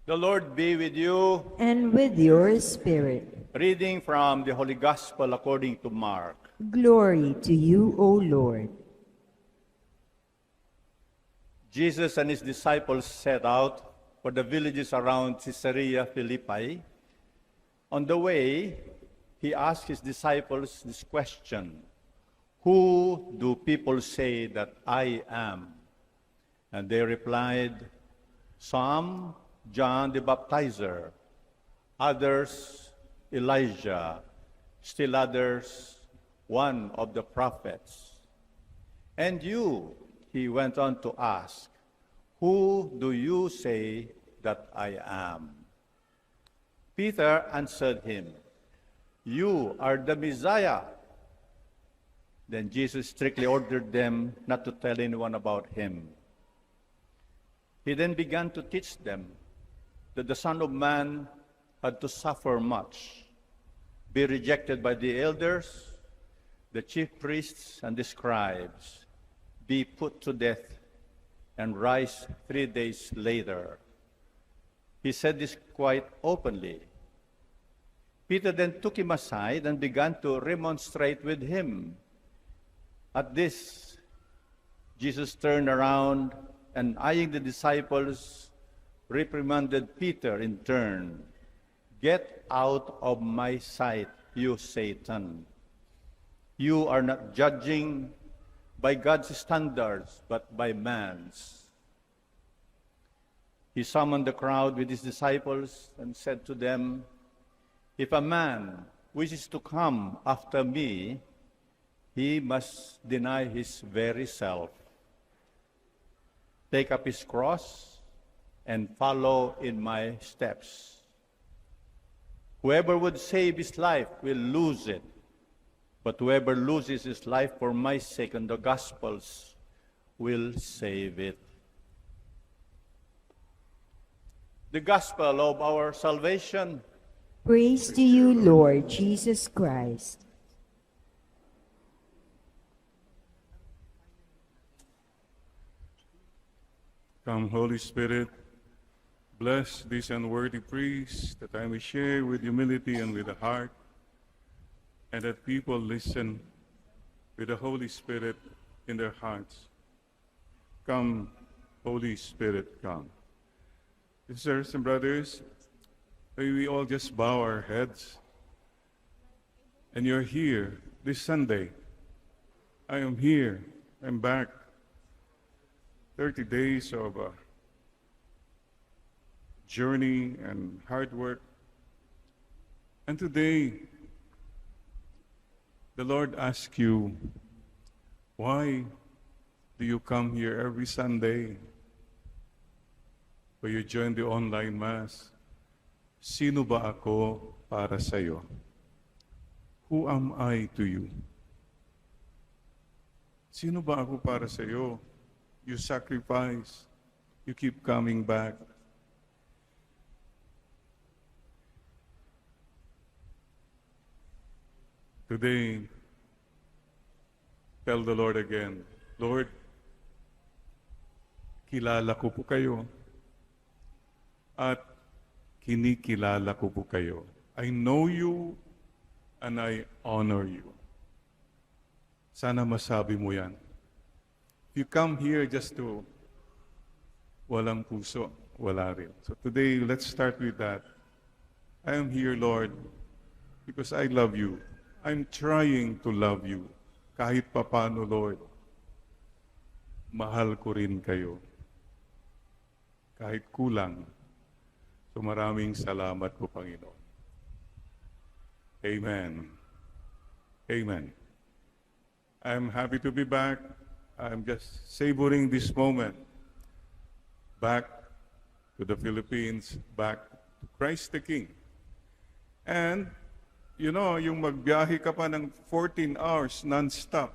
The Lord be with you. And with your spirit. Reading from the Holy Gospel according to Mark. Glory to you, O Lord. Jesus and his disciples set out for the villages around Caesarea Philippi. On the way, he asked his disciples this question: "Who do people say that I am?" And they replied, "Some, John the Baptizer, others, Elijah, still others, one of the prophets. And you," he went on to ask, "who do you say that I am?" Peter answered him, "You are the Messiah." Then Jesus strictly ordered them not to tell anyone about him. He then began to teach them that the Son of Man had to suffer much, be rejected by the elders, the chief priests, and the scribes, be put to death, and rise 3 days later. He said this quite openly. Peter then took him aside and began to remonstrate with him. At this, Jesus turned around and, eyeing the disciples, reprimanded Peter in turn. "Get out of my sight, you Satan. You are not judging by God's standards, but by man's." He summoned the crowd with his disciples and said to them, "If a man wishes to come after me, he must deny his very self, take up his cross, and follow in my steps. Whoever would save his life will lose it, but whoever loses his life for my sake and the gospel's will save it." The gospel of our salvation. Praise to you, Lord Jesus Christ. Come, Holy Spirit, bless these unworthy priests, that I may share with humility and with the heart, and that people listen with the Holy Spirit in their hearts. Come, Holy Spirit, come. Sisters and brothers, may we all just bow our heads. And you're here this Sunday. I am here. I'm back. 30 days of journey and hard work. And today, the Lord asks you, why do you come here every Sunday? Or you join the online Mass? Sino ba ako para sa'yo? Who am I to you? Sino ba ako para sa'yo? You sacrifice. You keep coming back. Today, tell the Lord again, Lord, kilala ko po kayo at kinikilala ko po kayo. I know you and I honor you. Sana masabi mo yan. If you come here just to walang puso, wala rin. So today, let's start with that. I am here, Lord, because I love you. I'm trying to love you. Kahit papano, Lord, mahal ko rin kayo. Kahit kulang. So maraming salamat po, Panginoon. Amen. Amen. I'm happy to be back. I'm just savoring this moment. Back to the Philippines, back to Christ the King. And, you know, yung magbiyahe ka pa ng 14 hours non-stop,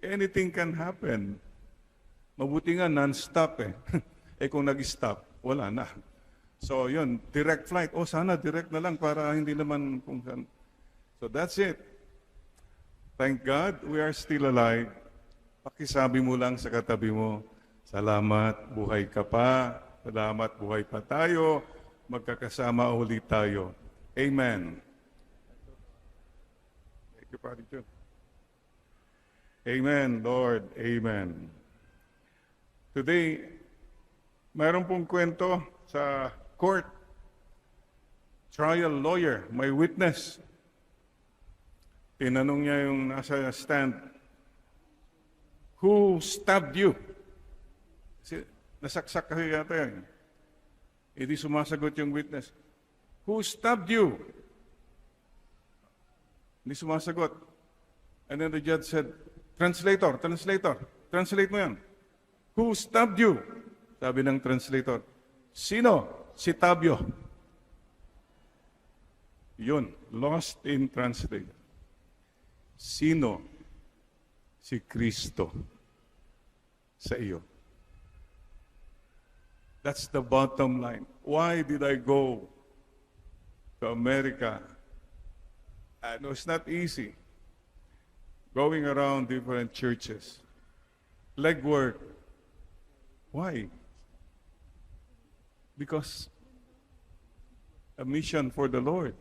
anything can happen. Mabuti nga non-stop eh. Eh kung nag-stop, wala na. So yun, direct flight. O sana direct na lang para hindi naman kung saan. So that's it. Thank God we are still alive. Pakisabi mo lang sa katabi mo, salamat, buhay ka pa. Salamat, buhay pa tayo. magkakasama ulit tayo. Amen. Thank you, Padre John. Amen, Lord. Amen. Today, mayroon pong kwento sa court. Trial lawyer, may witness. Tinanong niya yung nasa stand, who stabbed you? Kasi nasaksak kasi yata yan. Hindi sumasagot yung witness. Who stabbed you? Hindi sumasagot. And then the judge said, translator, translate mo yan. Who stabbed you? Sabi ng translator, sino? Si Tabio. Yun, lost in translation. Sino? Si Kristo sa iyo. That's the bottom line. Why did I go to America? And it was not easy. Going around different churches. Legwork. Why? Because a mission for the Lord.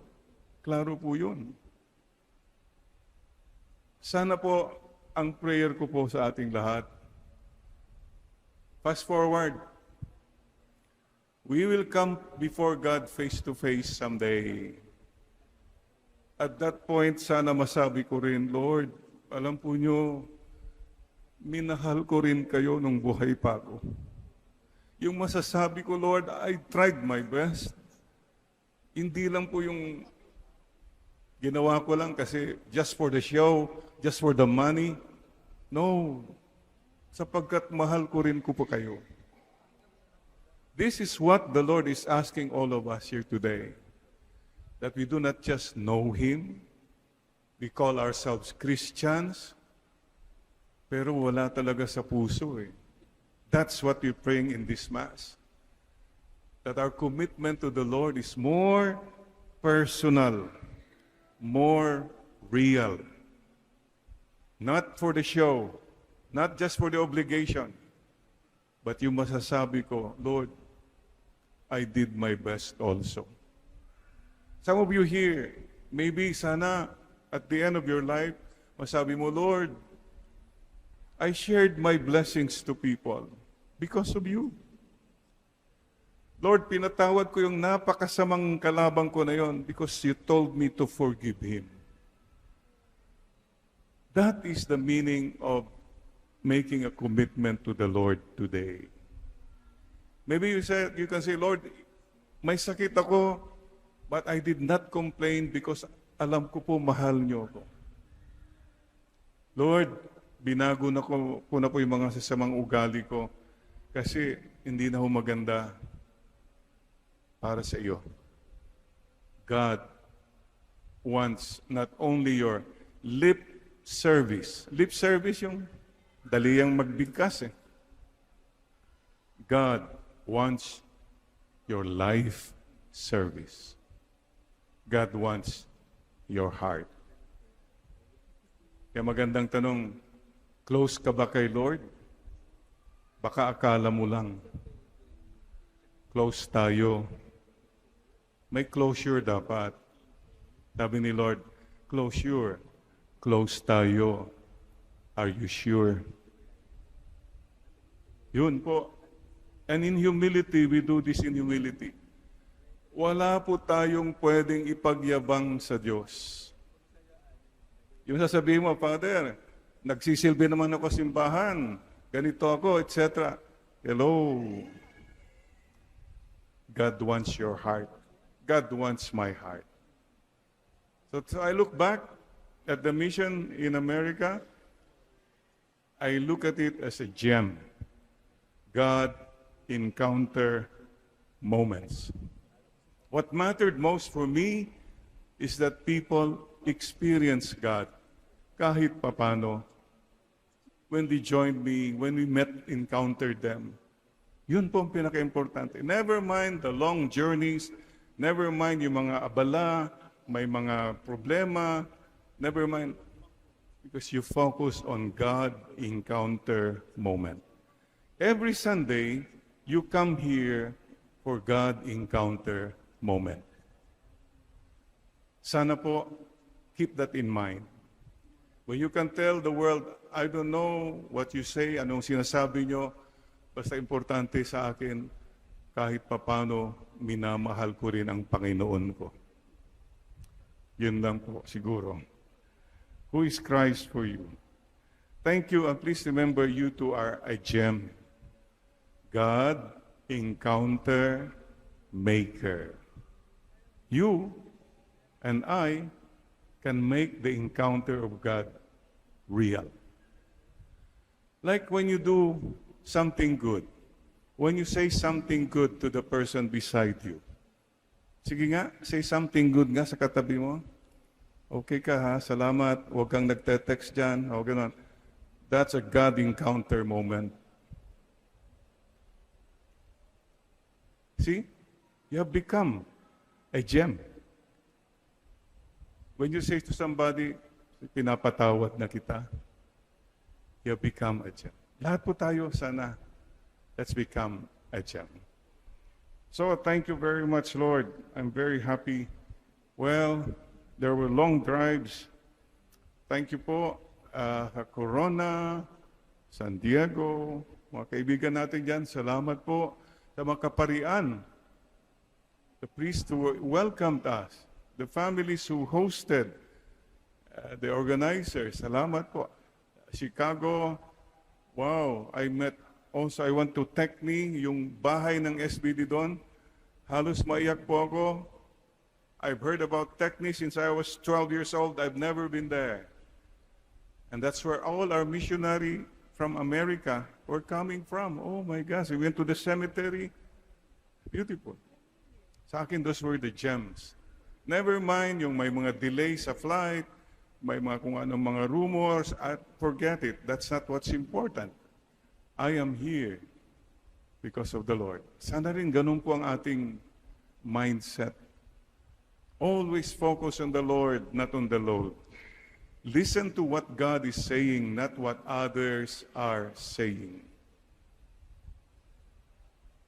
Klaro po yun. Sana po ang prayer ko po sa ating lahat. Fast forward. We will come before God face to face someday. At that point, sana masabi ko rin, Lord, alam po nyo, minahal ko rin kayo nung buhay pa ako. Yung masasabi ko, Lord, I tried my best. Hindi lang po yung ginawa ko lang kasi just for the show, just for the money. No. Sapagkat mahal ko rin po kayo. This is what the Lord is asking all of us here today. That we do not just know Him. We call ourselves Christians. Pero wala talaga sa puso eh. That's what we're praying in this Mass. That our commitment to the Lord is more personal, more real. Not for the show, not just for the obligation, but yung masasabi ko, Lord, I did my best also. Some of you here, maybe sana at the end of your life, masabi mo, Lord, I shared my blessings to people because of you. Lord, pinatawad ko yung napakasamang kalabang ko na yon because you told me to forgive him. That is the meaning of making a commitment to the Lord today. Maybe you can say, Lord, may sakit ako, but I did not complain because alam ko po mahal niyo ako. Lord, binago na ko na po yung mga sasamang ugali ko kasi hindi na ho maganda para sa iyo. God wants not only your lip service. Lip service yung daliyang magbigkas eh. God wants your life service. God wants your heart. Kaya magandang tanong, close ka ba kay Lord? Baka akala mo lang. Close tayo. May closure dapat. Sabi ni Lord, closure. Close tayo. Are you sure? Yun po. And in humility, we do this in humility. Wala po tayong pwedeng ipagyabang sa Diyos. Yung sasabihin mo, Father, nagsisilbi naman ako sa simbahan, ganito ako, etc. Hello. God wants your heart. God wants my heart. So I look back at the mission in America, I look at it as a gem. God encounter moments. What mattered most for me is that people experience God kahit papano when they joined me, when we met, encountered them. Yun po ang pinaka-importante. Never mind the long journeys, never mind yung mga abala, may mga problema, never mind, because you focus on God encounter moment. Every Sunday, you come here for God encounter moment. Sana po, keep that in mind. When you can tell the world, I don't know what you say, anong sinasabi nyo, basta importante sa akin, kahit papano, minamahal ko rin ang Panginoon ko. Yun lang po, siguro. Who is Christ for you? Thank you, and please remember you two are a gem. God, encounter, maker. You and I can make the encounter of God real. Like when you do something good, when you say something good to the person beside you. Sige nga, say something good nga sa katabi mo. Okay ka ha, salamat, huwag kang nagte-text dyan, o gano'n. That's a God encounter moment. See? You have become a gem. When you say to somebody, pinapatawad na kita, you have become a gem. Lahat po tayo, sana, let's become a gem. So, thank you very much, Lord. I'm very happy. Well, there were long drives. Thank you po, Corona, San Diego, mga kaibigan natin dyan, salamat po sa mga kaparian, the priests who welcomed us, the families who hosted, the organizers, salamat po. Chicago, wow, I went to Techni, yung bahay ng SBD doon, halos maiyak po ako. I've heard about Techni since I was 12 years old, I've never been there. And that's where all our missionary from America were coming from. Oh my gosh, we went to the cemetery. Beautiful. Sa akin, those were the gems. Never mind yung may mga delays sa flight, may mga kung anong mga rumors, forget it. That's not what's important. I am here because of the Lord. Sana rin ganun po ang ating mindset. Always focus on the Lord, not on the load. Listen to what God is saying, not what others are saying.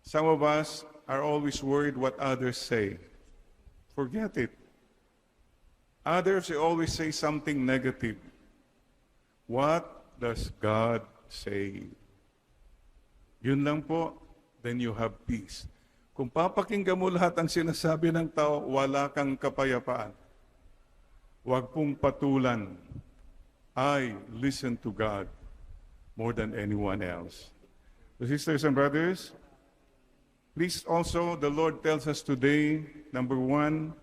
Some of us are always worried what others say. Forget it. Others always say something negative. What does God say? Yun lang po, then you have peace. Kung papakinggan mo lahat ang sinasabi ng tao, wala kang kapayapaan. Huwag pong patulan. I listen to God more than anyone else. So sisters and brothers, please also, the Lord tells us today, number 1,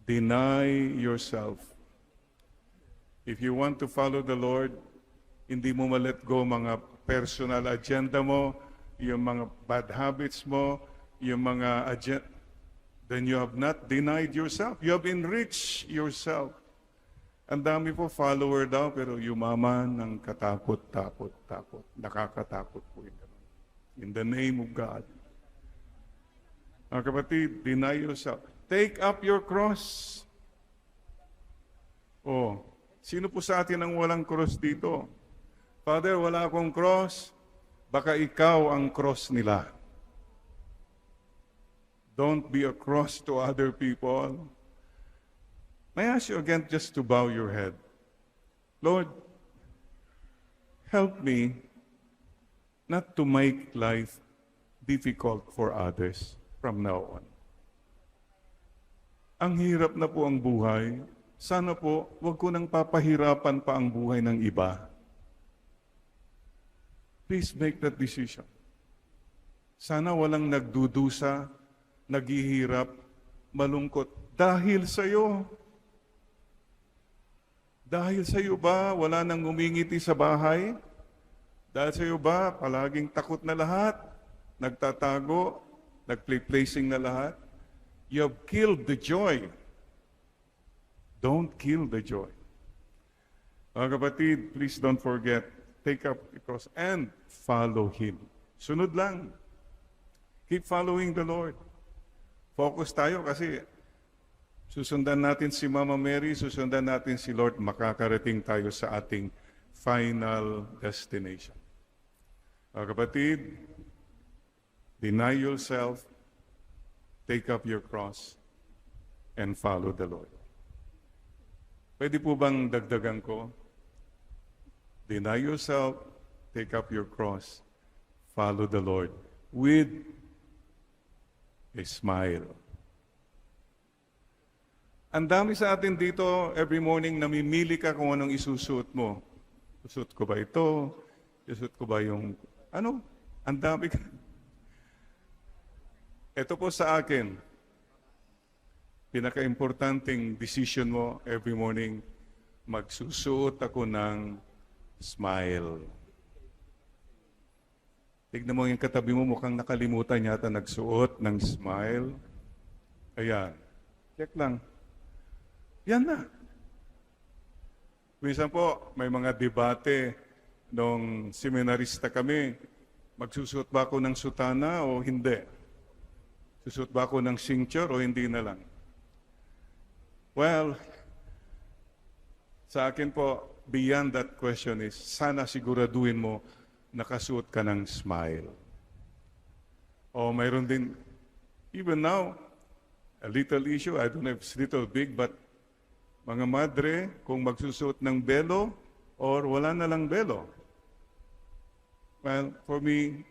deny yourself. If you want to follow the Lord, hindi mo ma-let go mga personal agenda mo, yung mga bad habits mo, yung mga agenda, then you have not denied yourself. You have enriched yourself. Ang dami po follower daw, pero yumaman ng katakot-takot. Nakakatakot po yun. In the name of God. Mga kapatid, deny yourself. Take up your cross. Oh, sino po sa atin ang walang cross dito? Father, wala akong cross. Baka ikaw ang cross nila. Don't be a cross to other people. May I ask you again just to bow your head. Lord, help me not to make life difficult for others from now on. Ang hirap na po ang buhay. Sana po, wag ko nang papahirapan pa ang buhay ng iba. Please make that decision. Sana walang nagdudusa, naghihirap, malungkot dahil sa iyo. Dahil sa iyo ba wala nang ngumingiti sa bahay? Dahil sa iyo ba palaging takot na lahat? Nagtatago, nagplay-placing na lahat? You have killed the joy. Don't kill the joy. Mga kapatid, please don't forget, take up the cross and follow Him. Sunod lang. Keep following the Lord. Focus tayo kasi susundan natin si Mama Mary, susundan natin si Lord, makakarating tayo sa ating final destination. Mga kapatid, Deny yourself, take up your cross, and follow the Lord. Pwede po bang dagdagan ko? Deny yourself, take up your cross, follow the Lord with a smile. Ang dami sa atin dito, every morning, namimili ka kung anong isusuot mo. Susuot ko ba ito? Susuot ko ba yung, ano? Ang dami ka. Ito po sa akin, pinaka-importanting decision mo every morning, magsusuot ako ng smile. Tignan mo yung katabi mo, mukhang nakalimutan yata nagsuot ng smile. Ayan. Check lang. Yan na. Minsan po, may mga debate nung seminarista kami, magsusuot ba ako ng sutana o hindi? Susuot ba ako ng cincture o hindi na lang? Well, sa akin po, beyond that question is, sana siguraduhin mo nakasuot ka ng smile. O mayroon din, even now, a little issue, I don't know if it's little big, but mga madre, kung magsusuot ng belo or wala na lang belo. Well, for me,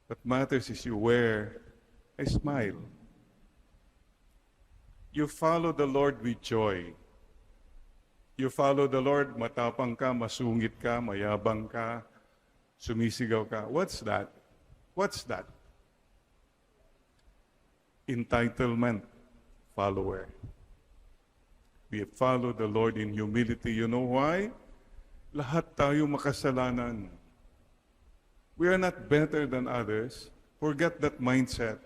what matters is you wear a smile. You follow the Lord with joy. You follow the Lord, matapang ka, masungit ka, mayabang ka, sumisigaw ka. What's that? What's that? Entitlement follower. We follow the Lord in humility. You know why? Lahat tayo makasalanan. We are not better than others. Forget that mindset.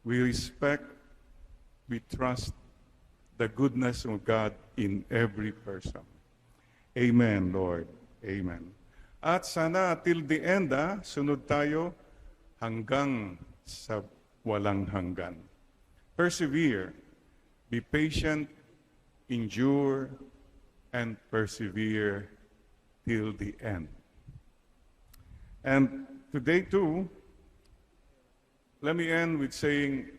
We respect, we trust the goodness of God in every person. Amen, Lord. Amen. At sana till the end, sunod tayo hanggang sa walang hanggan. Persevere. Be patient, endure, and persevere till the end. And today too, let me end with saying,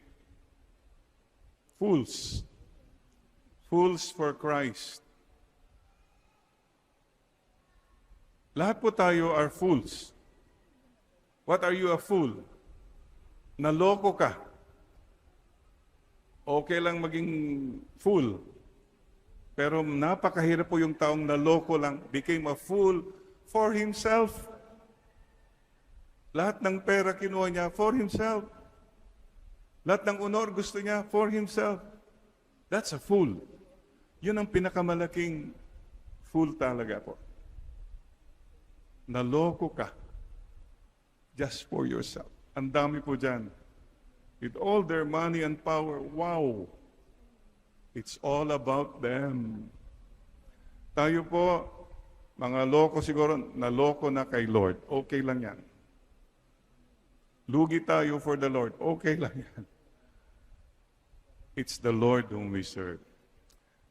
fools. Fools for Christ. Lahat po tayo are fools. What are you a fool? Naloko ka. Okay lang maging fool. Pero napakahirap po yung taong naloko lang, became a fool for himself. Lahat ng pera kinuha niya for himself. Lahat ng honor gusto niya for himself. That's a fool. Yun ang pinakamalaking fool talaga po. Naloko ka just for yourself. Ang dami po dyan. With all their money and power, wow! It's all about them. Tayo po, mga loko siguro, naloko na kay Lord. Okay lang yan. Lugi tayo for the Lord. Okay lang yan. It's the Lord whom we serve.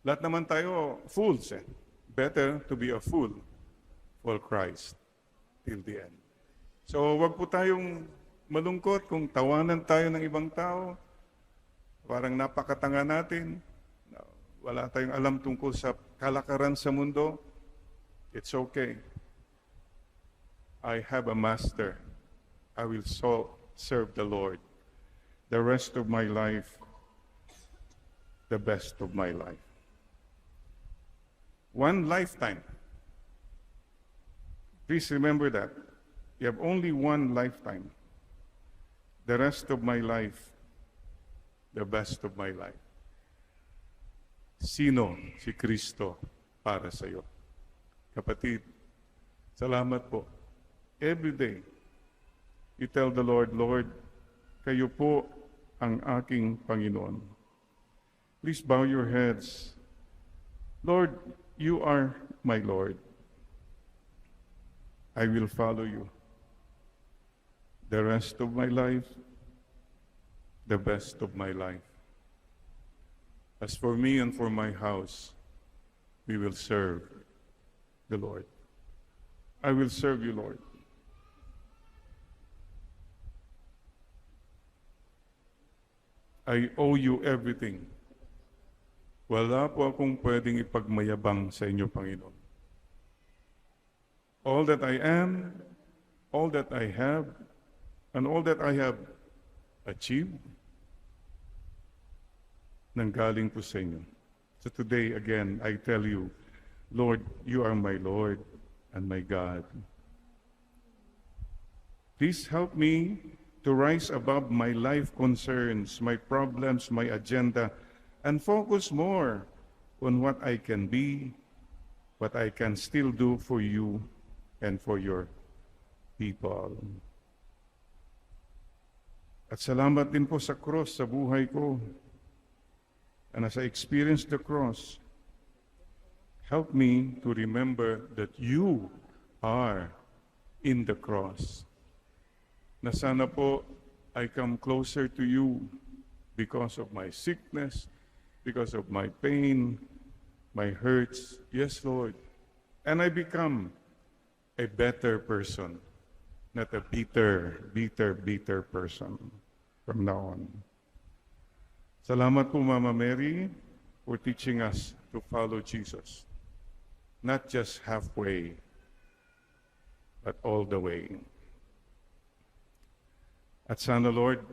Lahat naman tayo, fools eh. Better to be a fool for Christ till the end. So, wag po tayong malungkot kung tawanan tayo ng ibang tao. Parang napakatanga natin. Wala tayong alam tungkol sa kalakaran sa mundo. It's okay. I have a master. I will serve the Lord. The rest of my life, the best of my life. One lifetime. Please remember that. You have only one lifetime. The rest of my life, the best of my life. Sino si Kristo para sa iyo? Kapatid, salamat po. Every day, you tell the Lord, Lord, kayo po ang aking Panginoon. Please bow your heads. Lord, you are my Lord. I will follow you. The rest of my life, the best of my life. As for me and for my house, we will serve the Lord. I will serve you, Lord. I owe you everything. Wala po akong pwedeng ipagmayabang sa inyo, Panginoon. All that I am, all that I have, and all that I have achieved, nanggaling po sa inyo. So today, again, I tell you, Lord, you are my Lord and my God. Please help me to rise above my life concerns, my problems, my agenda, and focus more on what I can be, what I can still do for you and for your people. At salamat din po sa cross sa buhay ko. And as I experience the cross, help me to remember that you are in the cross. Na sana po I come closer to you because of my sickness, because of my pain, my hurts. Yes, Lord. And I become a better person, not a bitter person from now on. Salamat po, Mama Mary, for teaching us to follow Jesus. Not just halfway, but all the way. At sana, Lord,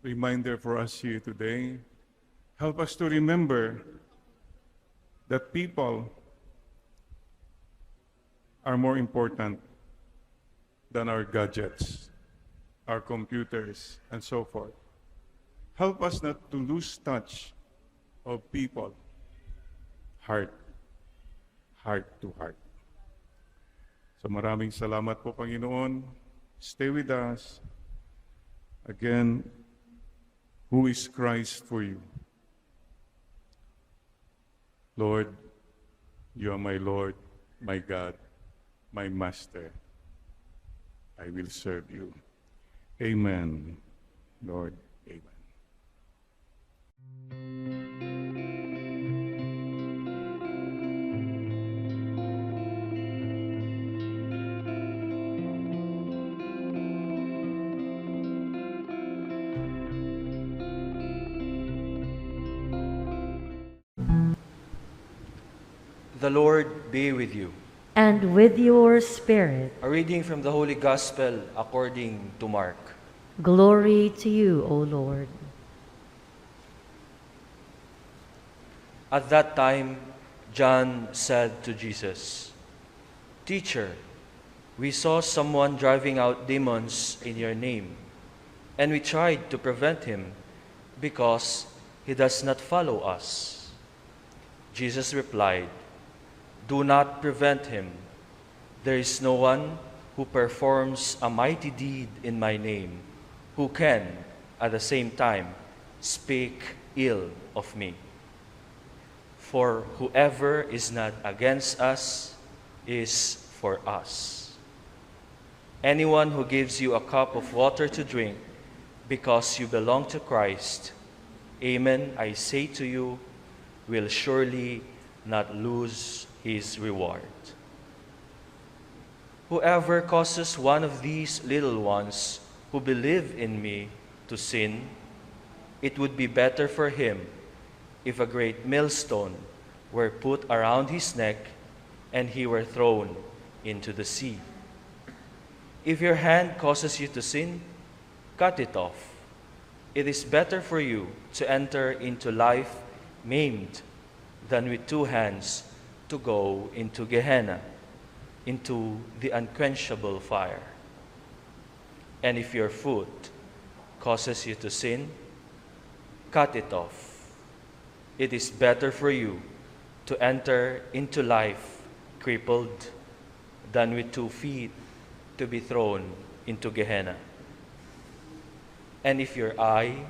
reminder for us here today, help us to remember that people are more important than our gadgets, our computers, and so forth. Help us not to lose touch of people, heart to heart. So maraming salamat po, Panginoon. Stay with us. Again, who is Christ for you? Lord, you are my Lord, my God, my Master. I will serve you. Amen, Lord. Amen. The Lord be with you. And with your spirit. A reading from the Holy Gospel according to Mark. Glory to you, O Lord. At that time, John said to Jesus, "Teacher, we saw someone driving out demons in your name, and we tried to prevent him because he does not follow us." Jesus replied, "Do not prevent him. There is no one who performs a mighty deed in my name who can, at the same time, speak ill of me. For whoever is not against us is for us. Anyone who gives you a cup of water to drink because you belong to Christ, amen, I say to you, will surely not lose his reward. Whoever causes one of these little ones who believe in me to sin, it would be better for him if a great millstone were put around his neck and he were thrown into the sea. If your hand causes you to sin, cut it off. It is better for you to enter into life maimed than with two hands to go into Gehenna, into the unquenchable fire. And if your foot causes you to sin, cut it off. It is better for you to enter into life crippled than with 2 feet to be thrown into Gehenna. And if your eye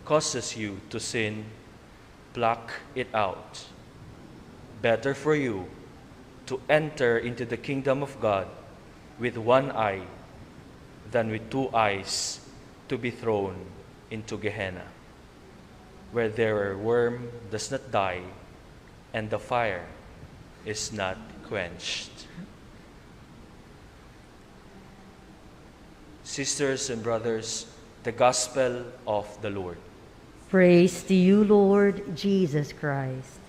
causes you to sin, pluck it out. Better for you to enter into the kingdom of God with 1 eye than with 2 eyes to be thrown into Gehenna, where their worm does not die and the fire is not quenched." Sisters and brothers, the Gospel of the Lord. Praise to you, Lord Jesus Christ.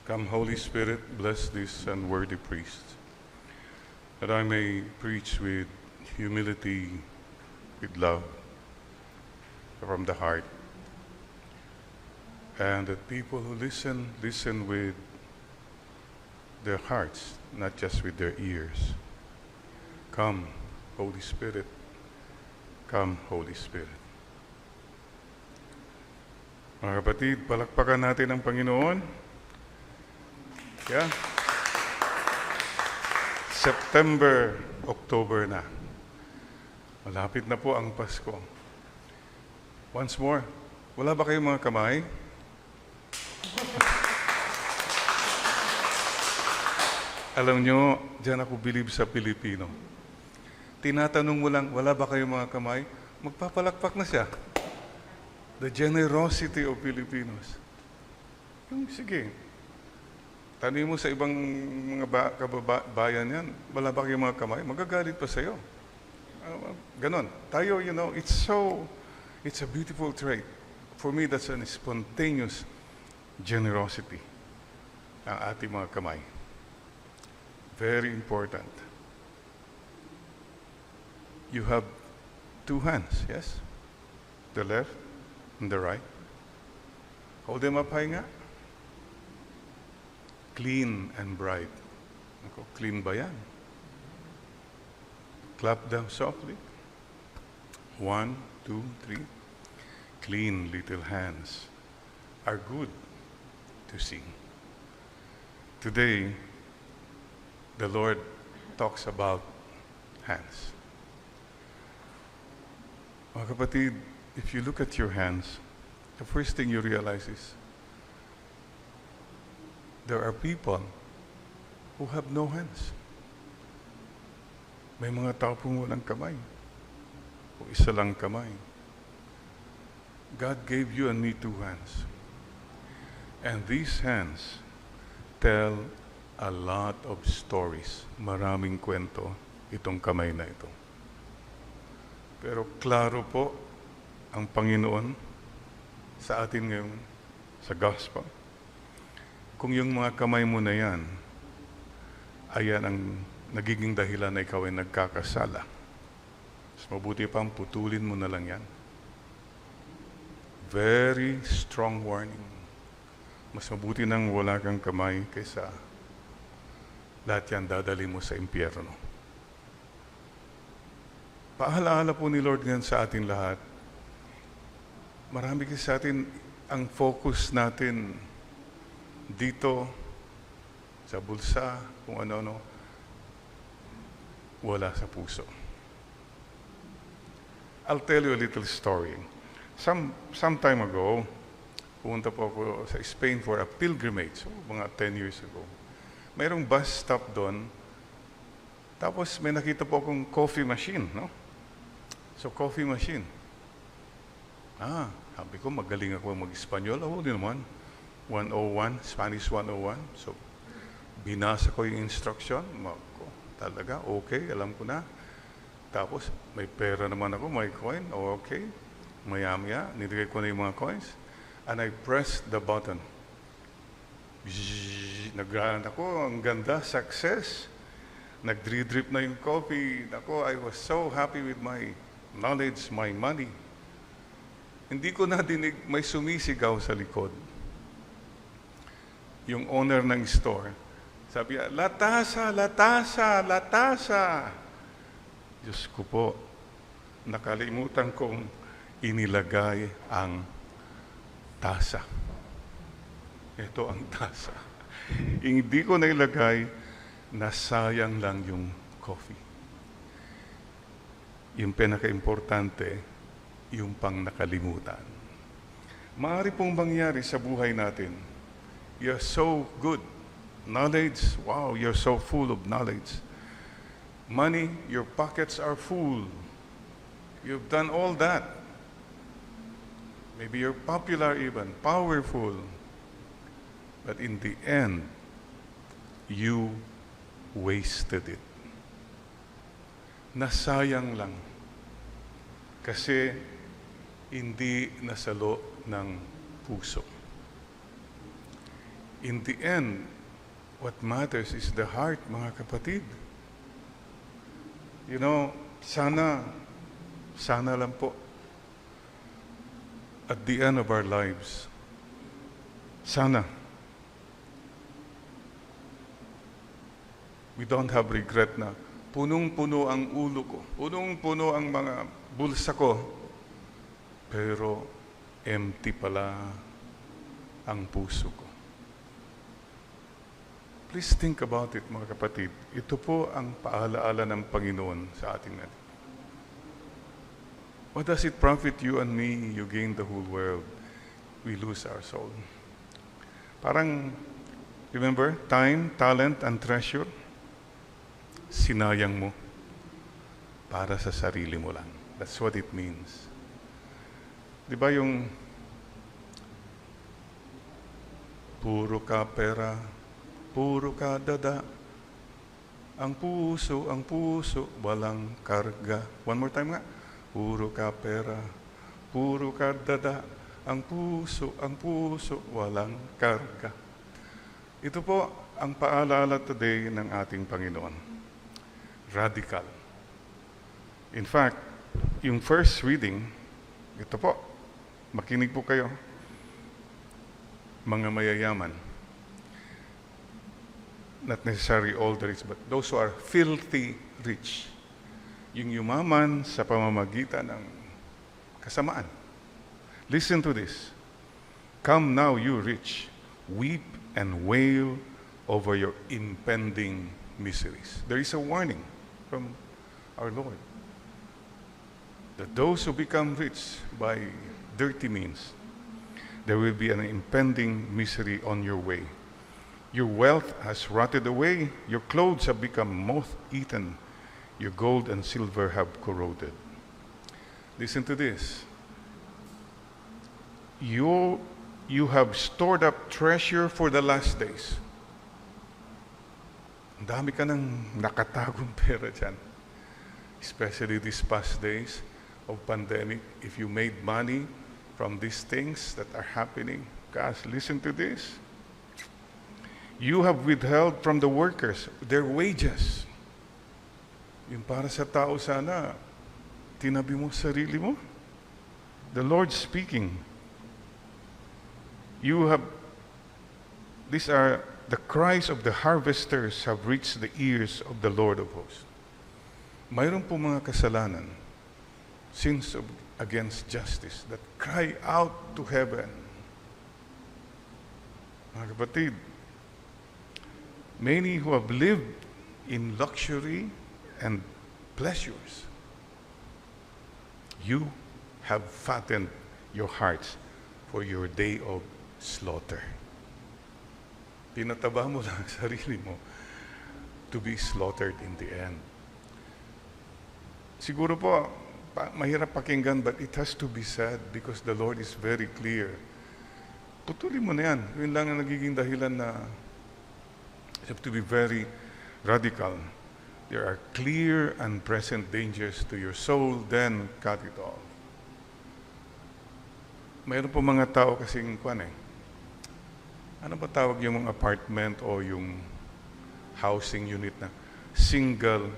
Come, Holy Spirit, bless this unworthy priest, that I may preach with humility, with love, from the heart, and that people who listen with their hearts, not just with their ears. Come, Holy Spirit. Come, Holy Spirit. Mga kapatid, palakpakan natin ang Panginoon. Yeah. September, October na. Malapit na po ang Pasko. Once more, wala ba kayong mga kamay? Alam nyo, dyan ako believe sa Pilipino. Tinatanong mo lang, wala ba kayong mga kamay? Magpapalakpak na siya. The generosity of Filipinos. Yung, sige, tanong mo sa ibang mga kababayan yan, wala ba kayong mga kamay? Magagalit pa sa'yo. Ganon. Tayo, you know, it's a beautiful trait. For me, that's a spontaneous generosity. Ang ating mga kamay. Very important. You have two hands, yes? The left and the right. Hold them up high nga. Clean and bright. Ako, clean ba yan? Clap them softly. 1, 2, 3. Clean little hands are good to see. Today, the Lord talks about hands. Mga kapatid, if you look at your hands, the first thing you realize is there are people who have no hands. May mga tao pong walang kamay. O isa lang kamay. God gave you and me two hands. And these hands tell a lot of stories. Maraming kwento itong kamay na ito. Pero klaro po ang Panginoon sa atin ngayon sa gospel. Kung yung mga kamay mo na yan, ayan ang nagiging dahilan na ikaw ay nagkakasala. Mas mabuti pang putulin mo na lang yan. Very strong warning. Mas mabuti nang wala kang kamay kaysa lahat yan dadali mo sa impyerno. Paalaala po ni Lord ngayon sa atin lahat. Marami kasi sa atin ang focus natin dito, sa bulsa, kung ano-ano, wala sa puso. I'll tell you a little story. Some time ago, pumunta po ako sa Spain for a pilgrimage, so mga 10 years ago. Mayroong bus stop doon, tapos may nakita po akong coffee machine, no? So, coffee machine. Sabi ko, magaling ako mag-Espanyol. Oo, di naman. 101, Spanish 101. So, binasa ko yung instruction. Talaga, okay, alam ko na. Tapos, may pera naman ako, may coin. Okay. Maya-maya, nilagay ko na yung mga coins. And I pressed the button. Nag-run ako, ang ganda, success. Nag-drip na yung coffee. Ako, I was so happy with my knowledge, my money. Hindi ko nadinig, may sumisigaw sa likod. Yung owner ng store, sabi niya, latasa, latasa, latasa. Diyos ko po, nakalimutan kong inilagay ang tasa. Ito ang tasa. Hindi ko nailagay, nasayang lang yung coffee. Yung pinaka-importante, yung pang nakalimutan. Maaari pong mangyari sa buhay natin. You're so good. Knowledge, wow, you're so full of knowledge. Money, your pockets are full. You've done all that. Maybe you're popular even, powerful. But in the end, you wasted it. Nasayang lang. Kasi hindi nasalo ng puso. In the end, what matters is the heart, mga kapatid. You know, sana lang po, at the end of our lives, sana, we don't have regret na punong-puno ang ulo ko, punong-puno ang mga bulsa ko, pero empty pala ang puso ko. Please think about it, mga kapatid. Ito po ang paalaala ng Panginoon sa ating natin. What does it profit you and me? You gain the whole world. We lose our soul. Parang, remember, time, talent, and treasure, sinayang mo para sa sarili mo lang. That's what it means. Di ba yung puro ka pera, puro ka dada, ang puso, walang karga. One more time nga. Puro ka pera, puro ka dada, ang puso, walang karga. Ito po ang paalala today ng ating Panginoon. Radical. In fact, yung first reading, ito po, makinig po kayo, mga mayayaman. Not necessarily all the rich, but those who are filthy rich. Yung yumaman sa pamamagitan ng kasamaan. Listen to this. Come now, you rich, weep and wail over your impending miseries. There is a warning from our Lord that those who become rich by dirty means, there will be an impending misery on your way. Your wealth has rotted away, your clothes have become moth-eaten, your gold and silver have corroded. Listen to this. You have stored up treasure for the last days. Ang dami ka ng nakatagong pera dyan. Especially these past days of pandemic. If you made money from these things that are happening, guys, listen to this. You have withheld from the workers their wages. Yung para sa tao sana, tinabi mo sarili mo. The Lord speaking. These are the cries of the harvesters have reached the ears of the Lord of hosts. Mayroon po mga kasalanan, sins against justice, that cry out to heaven. Mga kapatid, many who have lived in luxury and pleasures, you have fattened your hearts for your day of slaughter. Pinataba mo lang sarili mo to be slaughtered in the end. Siguro po, mahirap pakinggan, but it has to be said because the Lord is very clear. Putulin mo na yan. Yun lang ang nagiging dahilan na you have to be very radical. There are clear and present dangers to your soul, then cut it off. Mayroon po mga tao kasing ano ba tawag yung mga apartment o yung housing unit na single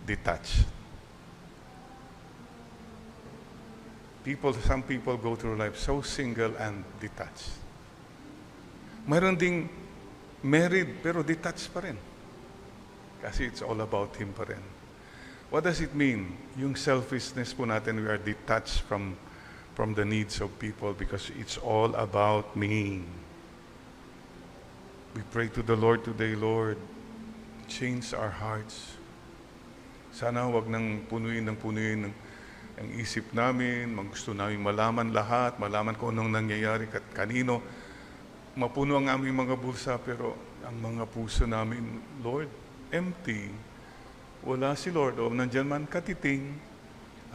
detached? Some people go through life so single and detached. Mayroon ding married pero detached pa rin. Kasi it's all about him pa rin. What does it mean? Yung selfishness po natin, we are detached from the needs of people because it's all about me. We pray to the Lord today, Lord, change our hearts. Sana wag nang punuin ang isip namin, gusto namin malaman lahat, malaman kung anong nangyayari at kanino. Mapuno ang aming mga bulsa, pero ang mga puso namin, Lord, empty. Wala si Lord, o nandyan man katiting,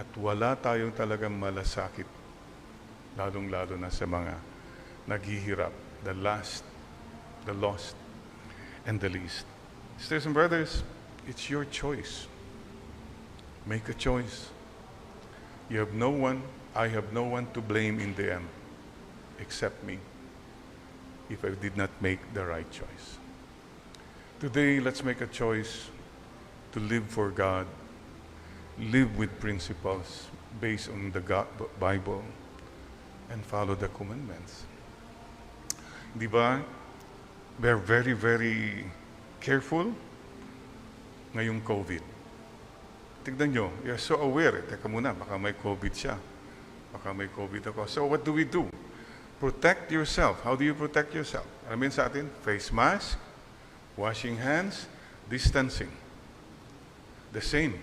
at wala tayong talagang malasakit, lalong-lalo na sa mga naghihirap, the last the lost, and the least. Sisters and brothers, it's your choice. Make a choice. You have no one, I have no one to blame in the end, except me, if I did not make the right choice. Today, let's make a choice to live for God, live with principles based on the Bible, and follow the commandments. Di ba? We're very, very careful ngayong COVID. Tignan nyo, you're so aware. Teka muna, baka may COVID siya. Baka may COVID ako. So what do we do? Protect yourself. How do you protect yourself? Alam sa atin, face mask, washing hands, distancing. The same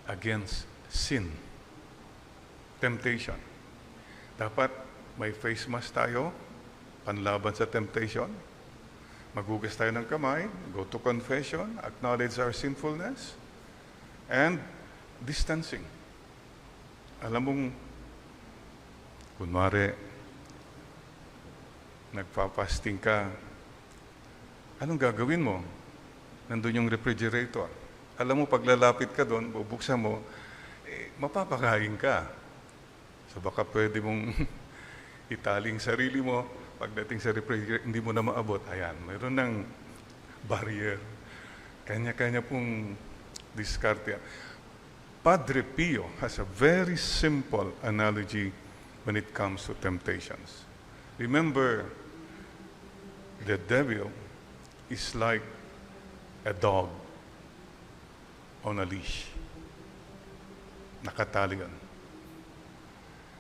against sin, temptation. Dapat may face mask tayo, panlaban sa temptation. Magugas tayo ng kamay, go to confession, acknowledge our sinfulness, and distancing. Alam mong, kunwari, nagpa-fasting ka, anong gagawin mo? Nandun yung refrigerator. Alam mo, paglalapit ka doon, bubuksan mo, mapapakain ka. So baka pwede mong italing sarili mo, pagdating sa refrigerator, hindi mo na maabot. Ayan, mayroon ng barrier. Kanya-kanya pong diskarte. Padre Pio has a very simple analogy when it comes to temptations. Remember, the devil is like a dog on a leash. Nakatali yun.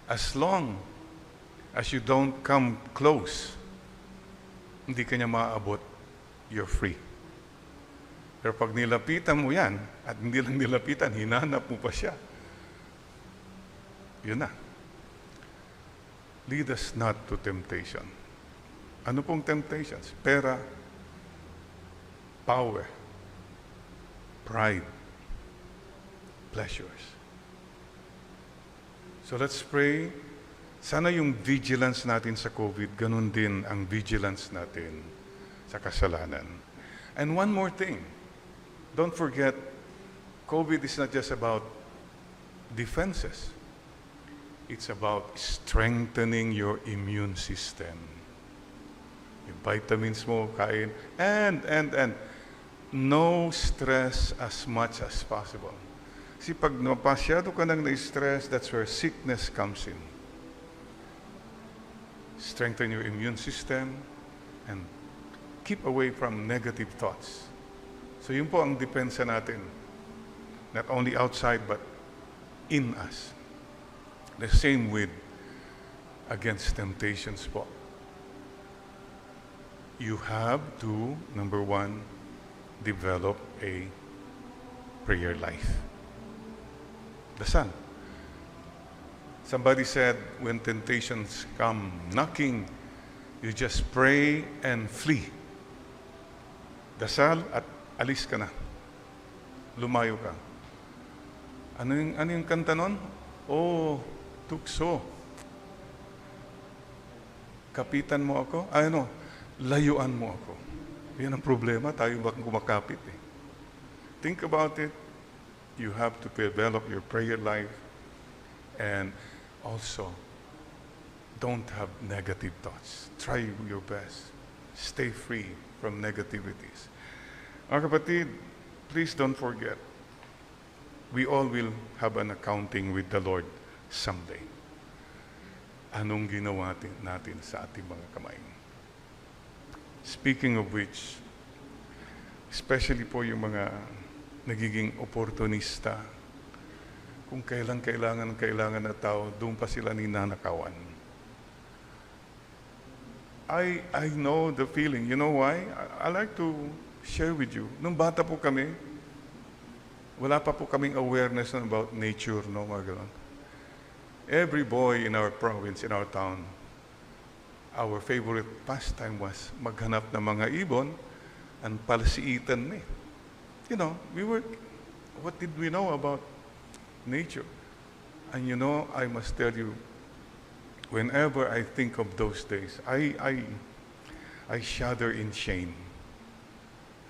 As long as you don't come close, hindi ka niya maaabot, you're free. Pero pag nilapitan mo yan, at hindi lang nilapitan, hinanap mo pa siya, yun na. Lead us not to temptation. Ano pong temptations? Pera, power, pride, pleasures. So let's pray. Sana yung vigilance natin sa COVID, ganun din ang vigilance natin sa kasalanan. And one more thing, don't forget, COVID is not just about defenses. It's about strengthening your immune system. Yung vitamins mo, kain, and no stress as much as possible. Kasi pag napasyado ka nang na-stress, that's where sickness comes in. Strengthen your immune system and keep away from negative thoughts. So yun po ang depensa natin. Not only outside, but in us. The same with against temptations po. You have to, number one, develop a prayer life. Dasal. Somebody said, when temptations come knocking, you just pray and flee. Dasal at alis ka na. Lumayo ka. Ano yung kanta nun? Oh, tukso. Kapitan mo ako? Layuan mo ako. Yan ang problema, tayo bang kumakapit eh. Think about it. You have to develop your prayer life and also don't have negative thoughts. Try your best. Stay free from negativities. Mga kapatid, please don't forget, we all will have an accounting with the Lord someday. Anong ginawa natin sa ating mga kamay? Speaking of which, especially po yung mga nagiging oportunista, kung kailan kailangan na tao, doon pa sila ninanakawan. I know the feeling. You know why? I like to share with you. Nung bata po kami, wala pa po kaming awareness about nature, no, mga ganon. Every boy in our province, in our town, our favorite pastime was maghanap ng mga ibon and palsiitan me. You know, what did we know about nature? And you know, I must tell you, whenever I think of those days, I shudder in shame.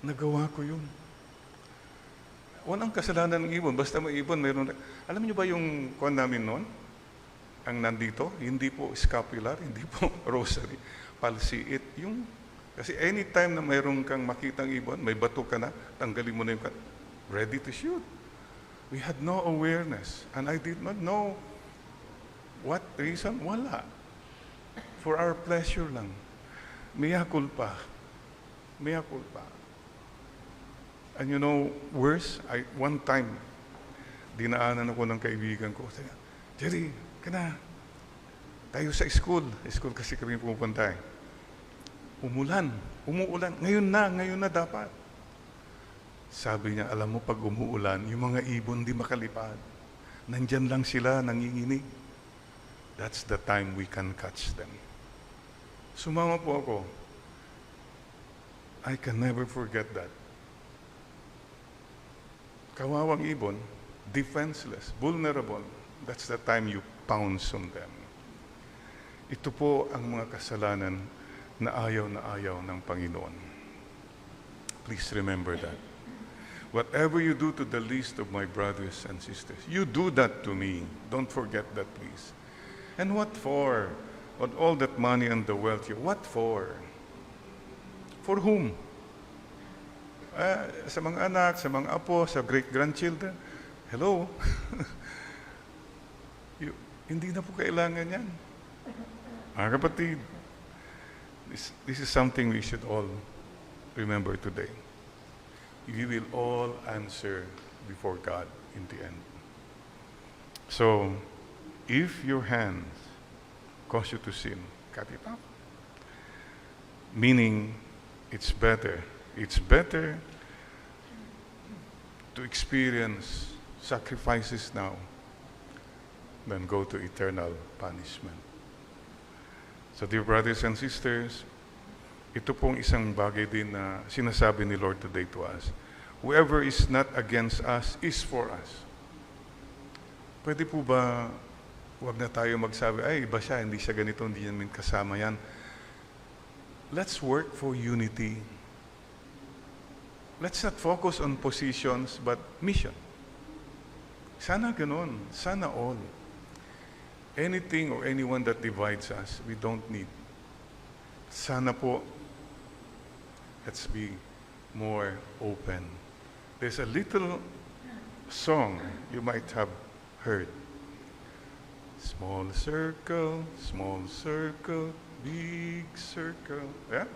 Nagawa ko yun. Walang kasalanan ng ibon. Basta may ibon, mayroon. Alam niyo ba yung kuwan namin noon? Ang nandito, hindi po scapular, hindi po rosary, palsiit. Kasi anytime na mayroon kang makitang ibon, may bato ka na, tanggalin mo na yung ready to shoot. We had no awareness. And I did not know what reason. Wala. For our pleasure lang. Mea culpa. Mea culpa. And you know, worse, one time, dinaanan ako ng kaibigan ko. Sabi, Jerry, kana, tayo sa school. School kasi kami pupunta eh. Umuulan. Ngayon na dapat. Sabi niya, alam mo, pag umuulan, yung mga ibon di makalipad. Nandyan lang sila, nanginginig. That's the time we can catch them. Sumama po ako. I can never forget that. Kawawang ibon, defenseless, vulnerable. That's the time you pounce on them. Ito po ang mga kasalanan na ayaw ng Panginoon. Please remember that. Whatever you do to the least of my brothers and sisters, you do that to me. Don't forget that, please. And what for? What all that money and the wealth, what for? For whom? Sa mga anak, sa mga apo, sa great-grandchildren. Hello? Hindi na po kailangan yan. Mga kapatid, this is something we should all remember today. We will all answer before God in the end. So, if your hands cause you to sin, cut it off. Meaning, it's better to experience sacrifices now than go to eternal punishment. So, dear brothers and sisters, ito pong isang bagay din na sinasabi ni Lord today to us. Whoever is not against us is for us. Pwede po ba, huwag na tayo magsabi, ay, iba siya, hindi siya ganito, hindi namin kasama yan. Let's work for unity. Let's not focus on positions, but mission. Sana ganun. Sana all. Anything or anyone that divides us, we don't need. Sana po, let's be more open. There's a little song you might have heard. Small circle, big circle. Yeah?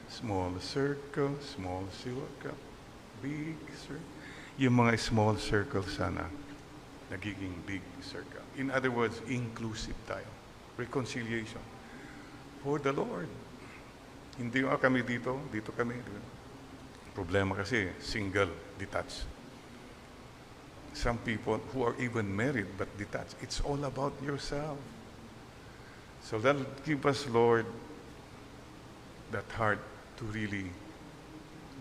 Small circle, big circle. Yung mga small circle sana, nagiging big circle. In other words, inclusive tayo. Reconciliation. For the Lord. Hindi kami dito kami. Problema kasi, single, detached. Some people who are even married but detached, it's all about yourself. So that'll give us, Lord, that heart to really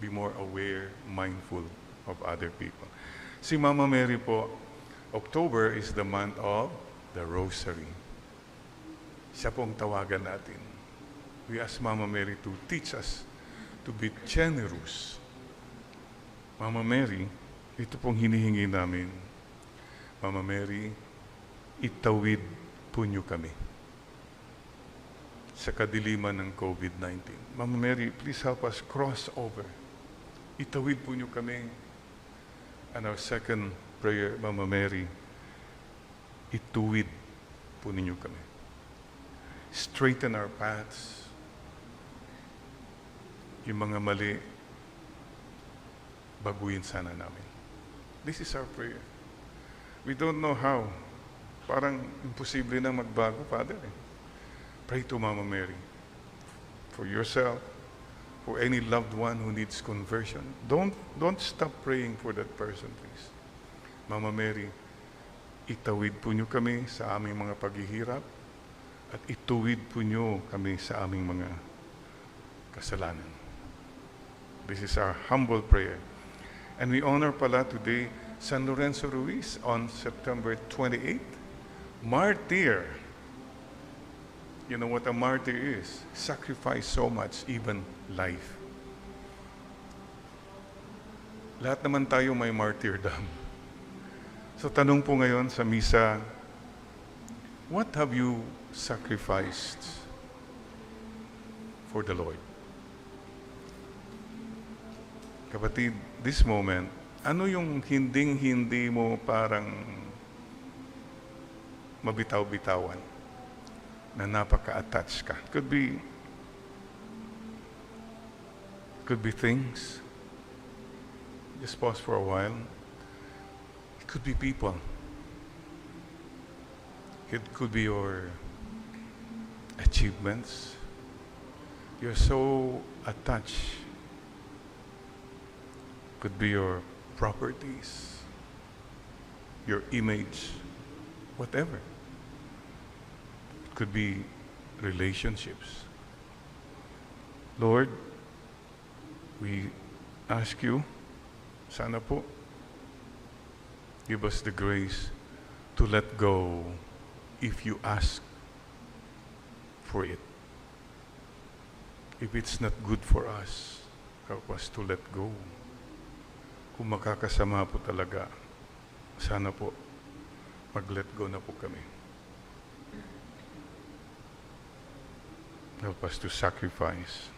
be more aware, mindful of other people. Si Mama Mary po, October is the month of the Rosary. Siya pong tawagan natin. We ask Mama Mary to teach us to be generous. Mama Mary, ito pong hinihingi namin. Mama Mary, itawid po niyo kami sa kadiliman ng COVID-19. Mama Mary, please help us cross over. Itawid po niyo kami. And our second prayer, Mama Mary, ituwid po ninyo kami. Straighten our paths. Yung mga mali, baguhin sana namin. This is our prayer. We don't know how. Parang imposible na magbago, Father. Pray to Mama Mary. For yourself, for any loved one who needs conversion. Don't stop praying for that person, please. Mama Mary, itawid po niyo kami sa aming mga paghihirap at ituwid po niyo kami sa aming mga kasalanan. This is our humble prayer. And we honor pala today San Lorenzo Ruiz on September 28th, martyr. You know what a martyr is? Sacrifice so much, even life. Lahat naman tayo may martyrdom. So tanong po ngayon sa misa, what have you sacrificed for the Lord? Kapatid, this moment, ano yung hinding-hindi mo parang mabitaw-bitawan na napaka-attached ka? Could be things. Just pause for a while. It could be people. It could be your achievements. You're so attached. Could be your properties, your image, whatever. It could be relationships. Lord, we ask you, sana po, give us the grace to let go if you ask for it. If it's not good for us, help us to let go. Kung makakasama po talaga, sana po, mag-let go na po kami. Help us to sacrifice.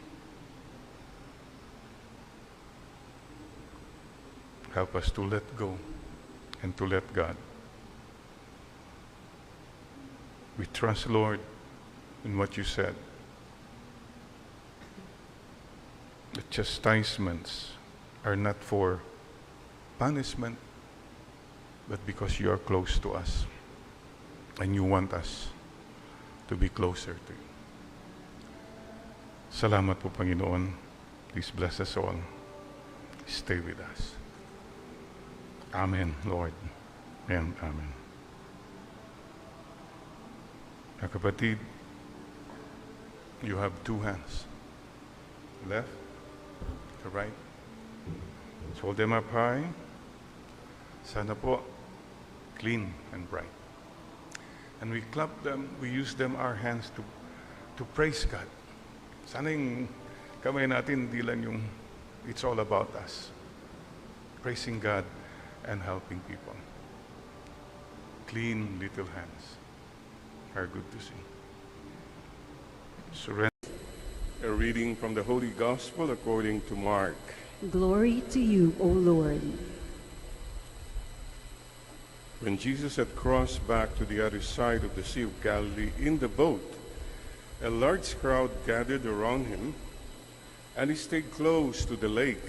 Help us to let go and to let God. We trust, Lord, in what you said. The chastisements are not for punishment, but because you are close to us and you want us to be closer to you. Salamat po, Panginoon. Please bless us all. Stay with us. Amen, Lord. And amen. Mga kapatid, you have two hands. Left, to right. Let's hold them up high. Sana po, clean and bright. And we clap them, we use them, our hands, to praise God. Sana yung kamay natin, hindi lang yung, it's all about us. Praising God and helping people. Clean little hands are good to see. Surrender. A reading from the Holy Gospel according to Mark. Glory to you, O Lord. When Jesus had crossed back to the other side of the Sea of Galilee in the boat, a large crowd gathered around him, and he stayed close to the lake.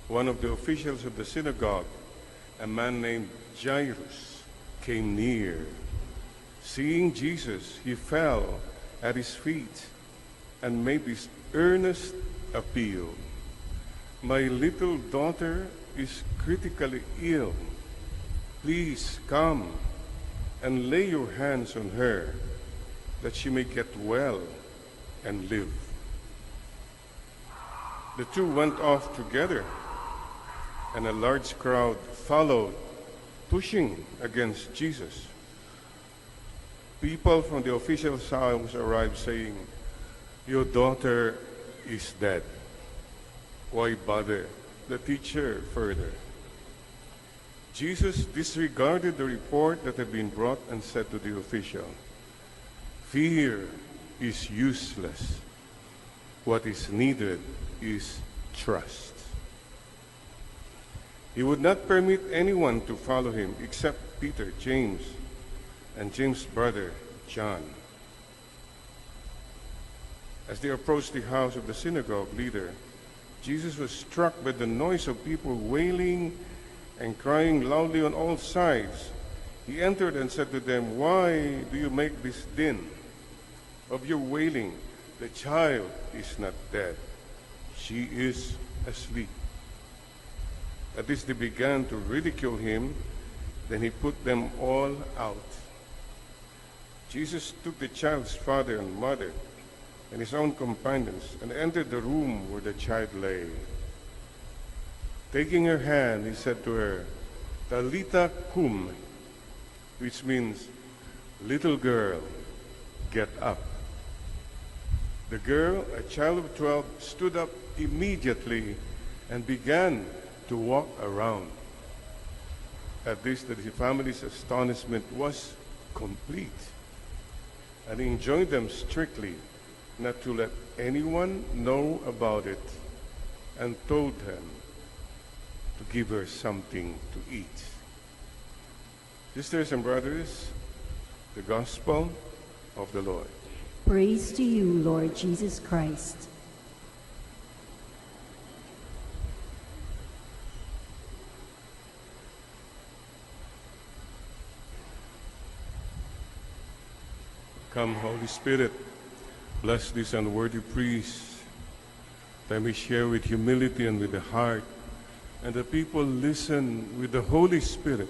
One of the officials of the synagogue, a man named Jairus, came near. Seeing Jesus, he fell at his feet and made this earnest appeal. My little daughter is critically ill. Please come and lay your hands on her, that she may get well and live. The two went off together, and a large crowd followed, pushing against Jesus. People from the official's house arrived saying, "Your daughter is dead. Why bother the teacher further?" Jesus disregarded the report that had been brought and said to the official, "Fear is useless. What is needed is trust." He would not permit anyone to follow him except Peter, James, and James' brother, John. As they approached the house of the synagogue leader, Jesus was struck by the noise of people wailing and crying loudly on all sides. He entered and said to them, "Why do you make this din of your wailing? The child is not dead. She is asleep." At this they began to ridicule him. Then he put them all out. Jesus took the child's father and mother and his own companions and entered the room where the child lay. Taking her hand, he said to her, "Talitha cum," which means, "Little girl, get up. The girl, a child of 12, stood up immediately and began to walk around. At this, the family's astonishment was complete, and he enjoined them strictly not to let anyone know about it, and told them to give her something to eat. Sisters and brothers, the Gospel of the Lord. Praise to you, Lord Jesus Christ. Come, Holy Spirit, bless this unworthy priest, that we share with humility and with the heart, and the people listen with the Holy Spirit.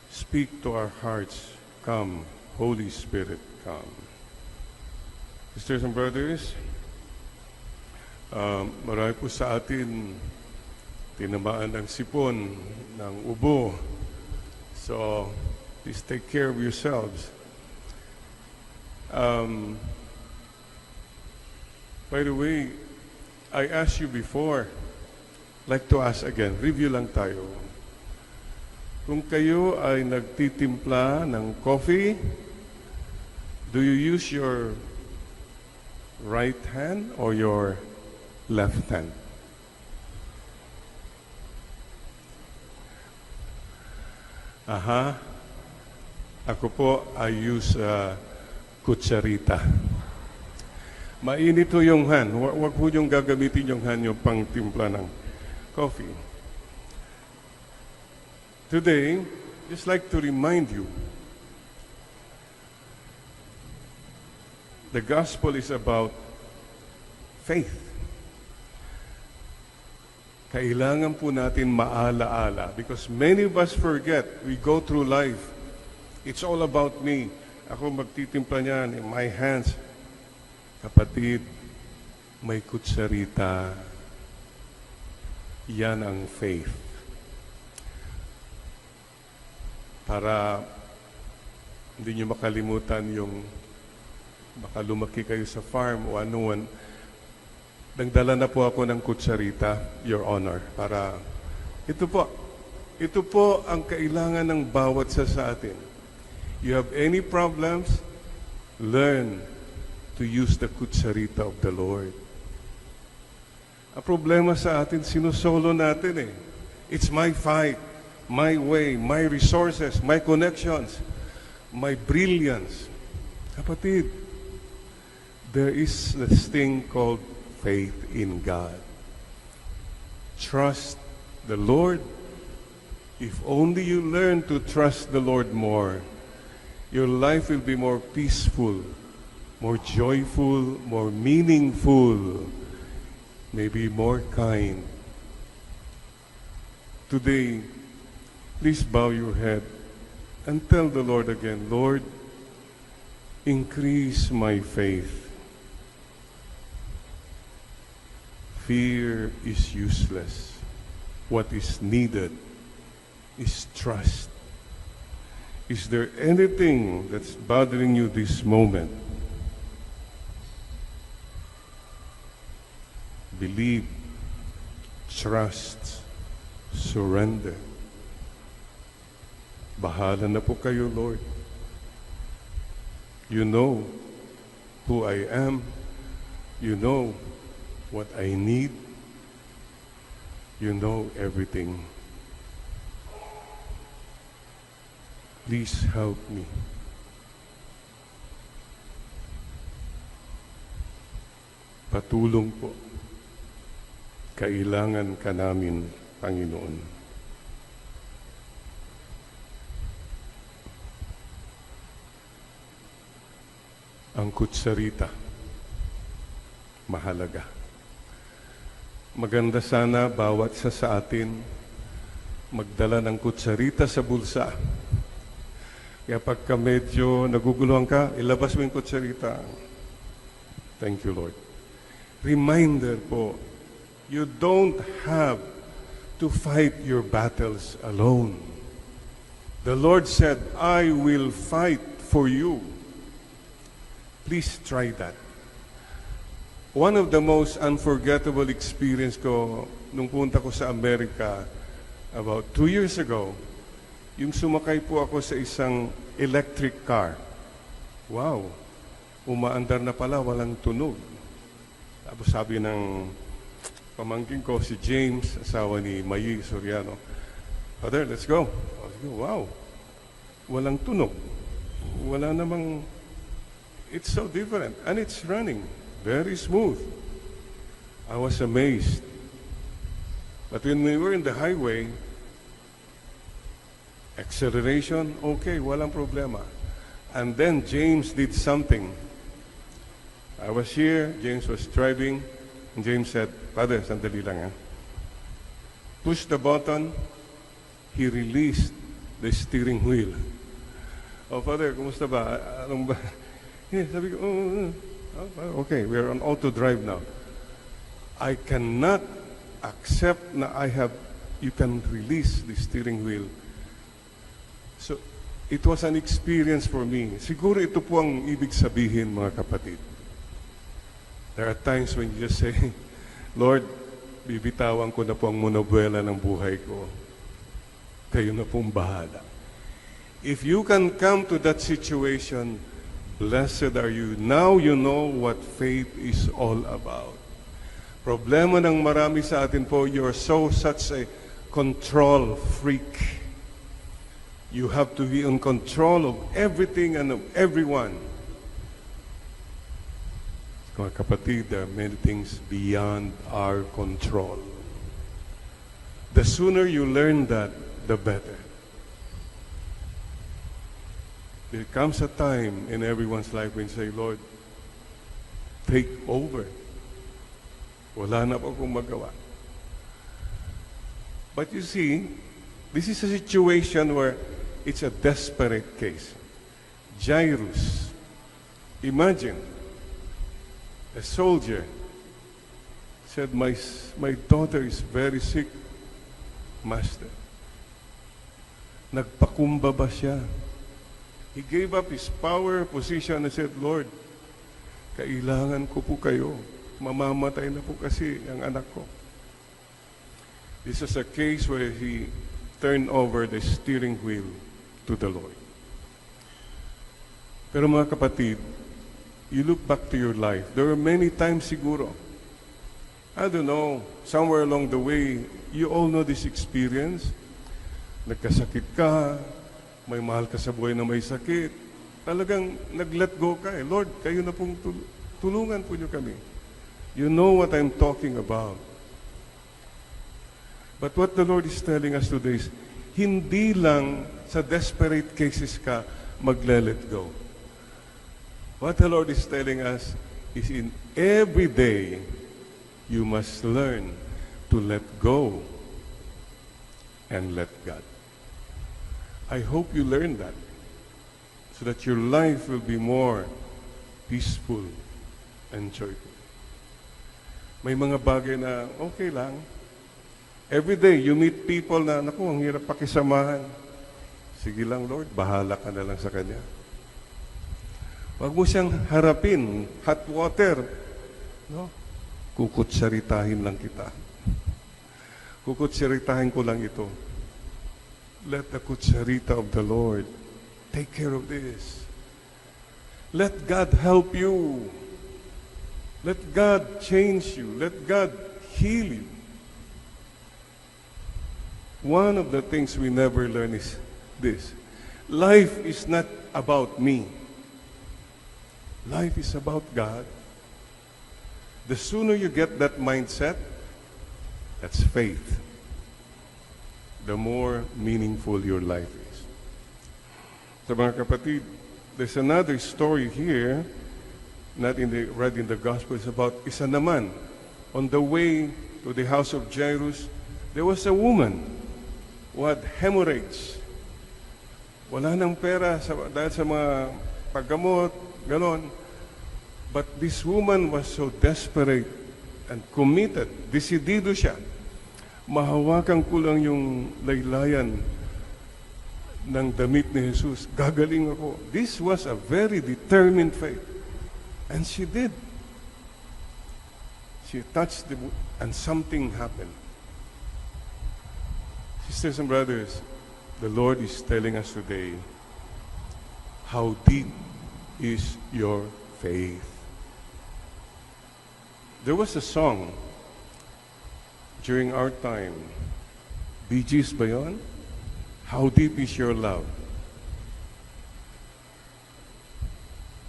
Speak to our hearts. Come, Holy Spirit, come. Sisters and brothers, marami po sa atin tinamaan ng sipon, ng ubo. So, please take care of yourselves. By the way, I asked you before, like to ask again, review lang tayo. Kung kayo ay nagtitimpla ng coffee, do you use your right hand or your left hand? Aha. Ako po, I use kutsarita. Mainit ho yung hand. Huwag po yung gagamitin yung hand yung pang timpla ng coffee. Today, just like to remind you, the gospel is about faith. Kailangan po natin maalaala because many of us forget. We go through life. It's all about me. Ako magtitimpla niyan in my hands. Kapatid, may kutsarita. Yan ang faith. Para hindi nyo makalimutan yung baka lumaki kayo sa farm o anuan, nagdala na po ako ng kutsarita, Your Honor, para ito po ang kailangan ng bawat sa atin. You have any problems, learn to use the kutsarita of the Lord. Ang problema sa atin, sinusolo natin eh. It's my fight, my way, my resources, my connections, my brilliance. Kapatid, there is this thing called faith in God. Trust the Lord. If only you learn to trust the Lord more, your life will be more peaceful, more joyful, more meaningful, maybe more kind. Today, please bow your head and tell the Lord again, Lord, increase my faith. Fear is useless. What is needed is trust. Is there anything that's bothering you this moment? Believe, trust, surrender. Bahala na po kayo, Lord. You know who I am. You know what I need. You know everything. Please help me. Patulong po. Kailangan ka namin, Panginoon. Ang kutsarita, mahalaga. Maganda sana bawat sa atin magdala ng kutsarita sa bulsa. Kaya pagka medyo naguguluhan ka, ilabas mo yung kutsarita. Thank you, Lord. Reminder po, you don't have to fight your battles alone. The Lord said, I will fight for you. Please try that. One of the most unforgettable experience ko nung punta ko sa Amerika about 2 years ago, yung sumakay po ako sa isang electric car. Wow! Umaandar na pala, walang tunog. Tapos sabi ng pamangkin ko, si James, asawa ni Mayi Soriano, Father, let's go. Let's go. Wow! Walang tunog. Wala namang... It's so different. And it's running. Very smooth. I was amazed. But when we were in the highway, acceleration, okay, walang problema. And then James did something. I was here, James was driving, and James said, Father, sandali lang ha. Push the button, he released the steering wheel. Oh, Father, kumusta ba? Anong ba? Sabi ko, okay, we're on auto drive now. I cannot accept na you can release the steering wheel. So, it was an experience for me. Siguro ito po ang ibig sabihin, mga kapatid. There are times when you just say, Lord, bibitawan ko na po ang monobuela ng buhay ko. Kayo na pong bahala. If you can come to that situation, blessed are you. Now you know what faith is all about. Problema ng marami sa atin po, you're such a control freak. You have to be in control of everything and of everyone. Mga kapatid, there are many things beyond our control. The sooner you learn that, the better. There comes a time in everyone's life when you say, Lord, take over. Wala na po akong magawa. But you see, this is a situation where it's a desperate case. Jairus, imagine, a soldier said, my daughter is very sick, Master. Nagpakumbaba siya. He gave up his power, position, and said, Lord, kailangan ko po kayo. Mamamatay na po kasi ang anak ko. This is a case where he turned over the steering wheel to the Lord. Pero mga kapatid, you look back to your life. There were many times siguro, I don't know, somewhere along the way, you all know this experience. Nagkasakit ka, may mahal ka sa buhay na may sakit, talagang nag-let go ka eh. Lord, kayo na pong tulungan po niyo kami. You know what I'm talking about. But what the Lord is telling us today is, hindi lang sa desperate cases ka magle-let go. What the Lord is telling us is in every day, you must learn to let go and let God. I hope you learn that so that your life will be more peaceful and joyful. May mga bagay na okay lang. Every day, you meet people na, naku, ang hirap pakisamahan. Sige lang, Lord, bahala ka na lang sa Kanya. Huwag mo siyang harapin, hot water. No? Kukutsaritahin lang kita. Kukutsaritahin ko lang ito. Let the kutsarita of the Lord take care of this. Let God help you. Let God change you. Let God heal you. One of the things we never learn is this. Life is not about me. Life is about God. The sooner you get that mindset, that's faith, the more meaningful your life is. So mga kapatid, there's another story here, not read in the Gospel. It's about isa naman. On the way to the house of Jairus, there was a woman who had hemorrhage. Wala nang pera dahil sa mga paggamot, ganon. But this woman was so desperate and committed. Desidido siya. Mahawakan ko lang yung laylayan ng damit ni Jesus. Gagaling ako. This was a very determined faith. And she did. She touched the and something happened. Sisters and brothers, the Lord is telling us today, how deep is your faith? There was a song during our time. Bee Gees ba yun? How deep is your love?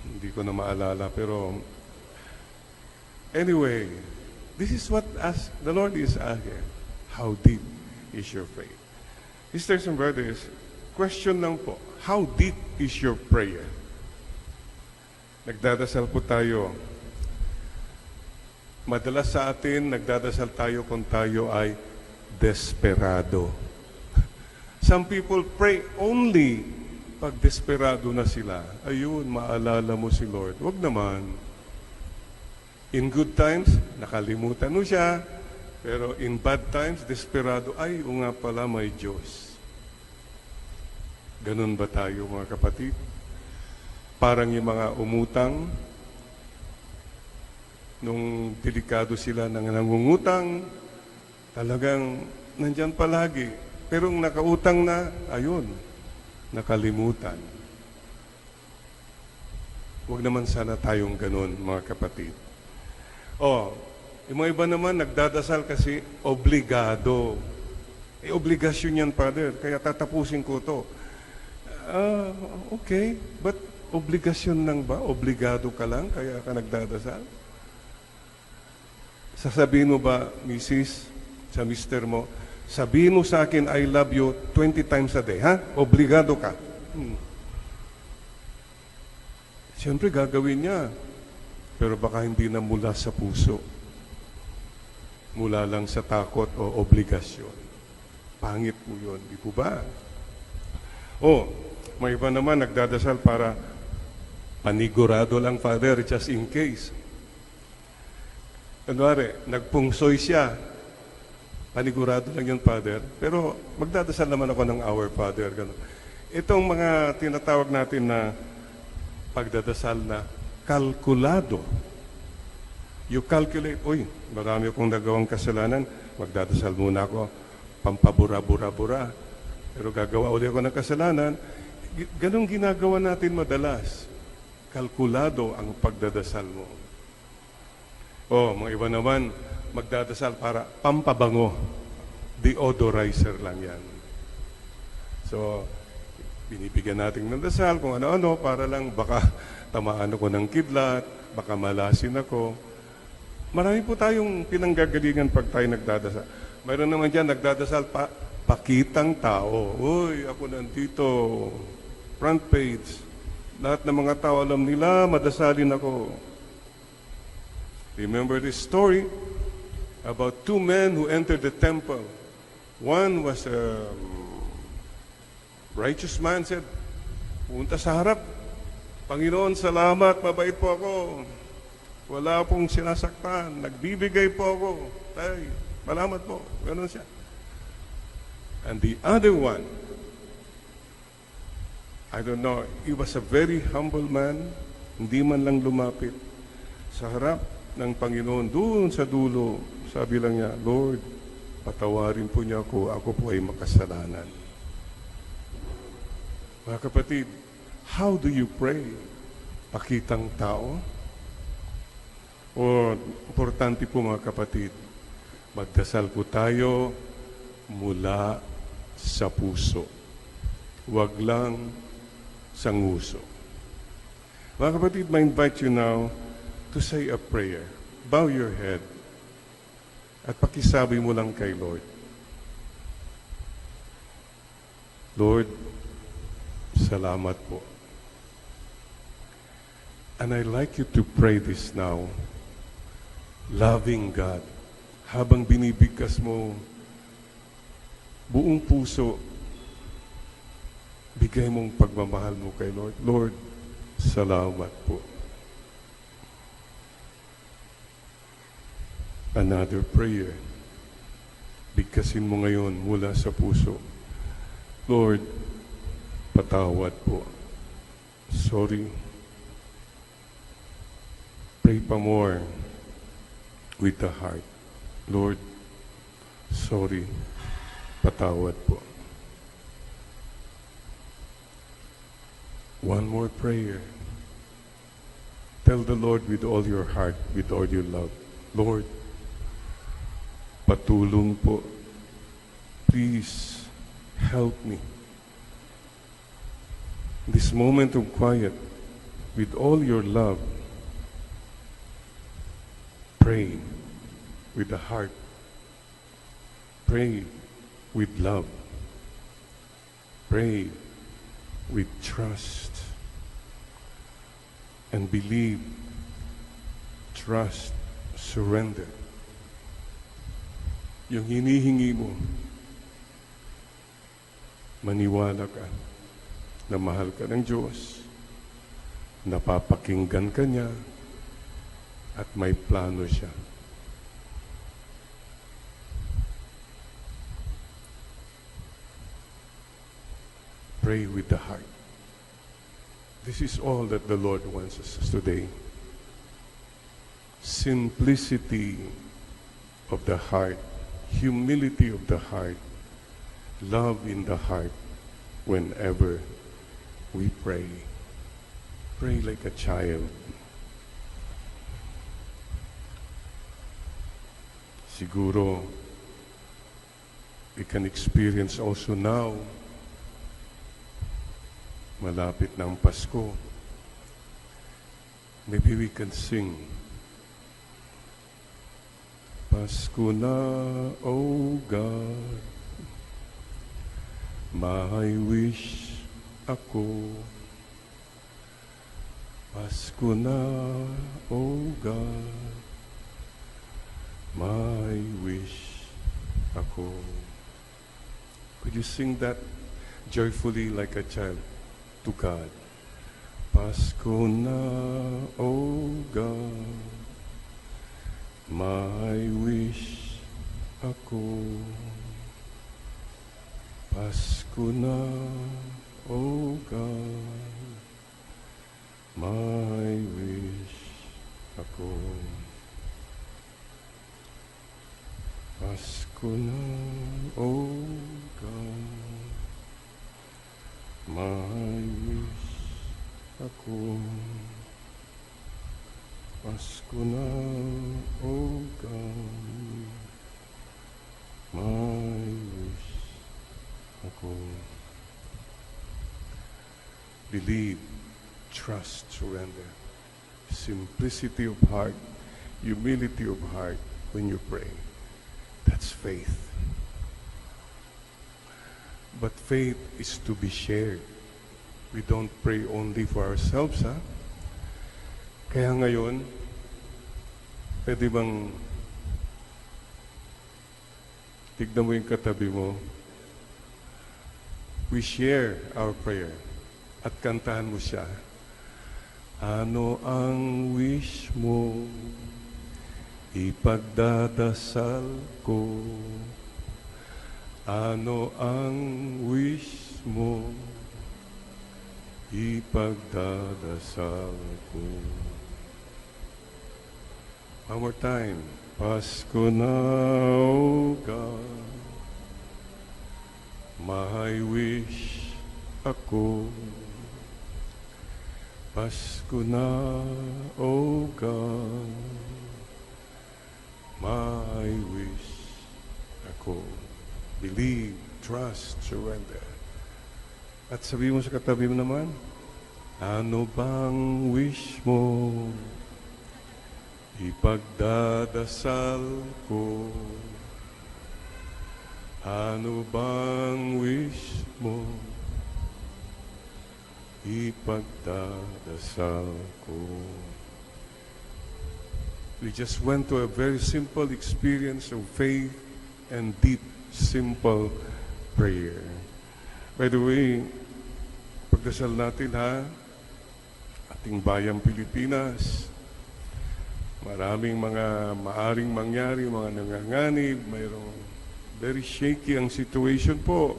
Hindi ko na maalala, pero anyway, this is what the Lord is asking. How deep is your faith? Sisters and brothers, question lang po, how deep is your prayer? Nagdadasal po tayo. Madalas sa atin, nagdadasal tayo kung tayo ay desperado. Some people pray only pag desperado na sila. Ayun, maalala mo si Lord. Wag naman. In good times, nakalimutan mo siya. Pero in bad times, desperado, ay, o nga pala may Diyos. Ganun ba tayo, mga kapatid? Parang yung mga umutang, nung delikado sila nang nangungutang, talagang nandyan palagi. Pero kung nakautang na, ayun, nakalimutan. Huwag naman sana tayong ganun, mga kapatid. Yung mga iba naman, nagdadasal kasi obligado. Obligasyon yan, Father, kaya tatapusin ko to. Okay, but obligasyon lang ba? Obligado ka lang, kaya ka nagdadasal? Sasabihin mo ba, Mrs., sa mister mo, sabihin mo sa akin, I love you 20 times a day, ha? Obligado ka. Siyempre, gagawin niya. Pero baka hindi na mula sa puso. Mula lang sa takot o obligasyon. Pangit po yun, di po ba? May iba naman nagdadasal para panigurado lang, Father, just in case. Kunwari, nagpungsoy siya. Panigurado lang yun, Father. Pero magdadasal naman ako ng Our Father. Ganun. Itong mga tinatawag natin na pagdadasal na kalkulado. You calculate, marami akong nagawang kasalanan, magdadasal muna ako, pampabura-bura-bura. Pero gagawa ulit ako ng kasalanan. Ganong ginagawa natin madalas. Kalkulado ang pagdadasal mo. Mga iba naman, magdadasal para pampabango. Deodorizer lang yan. So, binibigyan natin ng dasal kung ano-ano para lang baka tamaan ako ng kidlat, baka malasin ako. Marami po tayong pinanggagalingan pag tayo nagdadasal. Mayroon naman dyan, nagdadasal pakitang tao. Uy, ako nandito, front page. Lahat ng mga tao alam nila, madasalin ako. Remember this story about two men who entered the temple. One was a righteous man, said, punta sa harap. Panginoon, salamat, mabait po ako. Wala pong sinasaktan. Nagbibigay po ako. Tay, salamat po. Ganon siya. And the other one, I don't know, he was a very humble man. Hindi man lang lumapit. Sa harap ng Panginoon, doon sa dulo, sabi lang niya, Lord, patawarin po niya ako. Ako po ay makasalanan. Mga kapatid, how do you pray? Pakitang tao? Importante po mga kapatid, magdasal po tayo mula sa puso. Huwag lang sa nguso. Mga kapatid, I invite you now to say a prayer. Bow your head at pakisabi mo lang kay Lord. Lord, salamat po. And I'd like you to pray this now. Loving God. Habang binibigkas mo buong puso, bigay mong pagmamahal mo kay Lord. Lord, salamat po. Another prayer. Bigkasin mo ngayon mula sa puso. Lord, patawad po. Sorry. Pray pa more with the heart. Lord, sorry, patawad po. One more prayer. Tell the Lord with all your heart, with all your love, Lord, patulong po. Please help me. This moment of quiet, with all your love, pray with the heart. Pray with love. Pray with trust. And believe, trust, surrender. Yung hinihingi mo, maniwala ka na mahal ka ng Diyos, napapakinggan ka niya, at may plano siya. Pray with the heart. This is all that the Lord wants us today. Simplicity of the heart, humility of the heart, love in the heart whenever we pray. Pray like a child. Siguro, we can experience also now, malapit na ang Pasko. Maybe we can sing, Pasko na, O God, may wish ako. Pasko na, O God, may wish ako. Could you sing that joyfully like a child to God? Pasko na, O God, may wish ako. Pasko na, O God, may wish ako. Pasko na, O God, may wish ako. Pasko na, O God, may wish ako. Believe, trust, surrender. Simplicity of heart, humility of heart when you pray. That's faith. But faith is to be shared. We don't pray only for ourselves, ha? Kaya ngayon, pwede bang tignan mo yung katabi mo? We share our prayer at kantahan mo siya. Ano ang wish mo? Ipagdadasal ko. Ano ang wish mo? Ipagdadasal ko. One more time. Pasko na, O God, may wish ako. Pasko na, O God, may wish ako. Believe, trust, surrender. At sabi mo sa katabi mo naman, ano bang wish mo? Ipagdadasal ko. Ano bang wish mo? Ipagdadasal ko. We just went to a very simple experience of faith and deep, simple prayer. By the way, pagdasal natin ha, ating bayang Pilipinas, maraming mga maaring mangyari, mga nanganganib, mayroong very shaky ang situation po.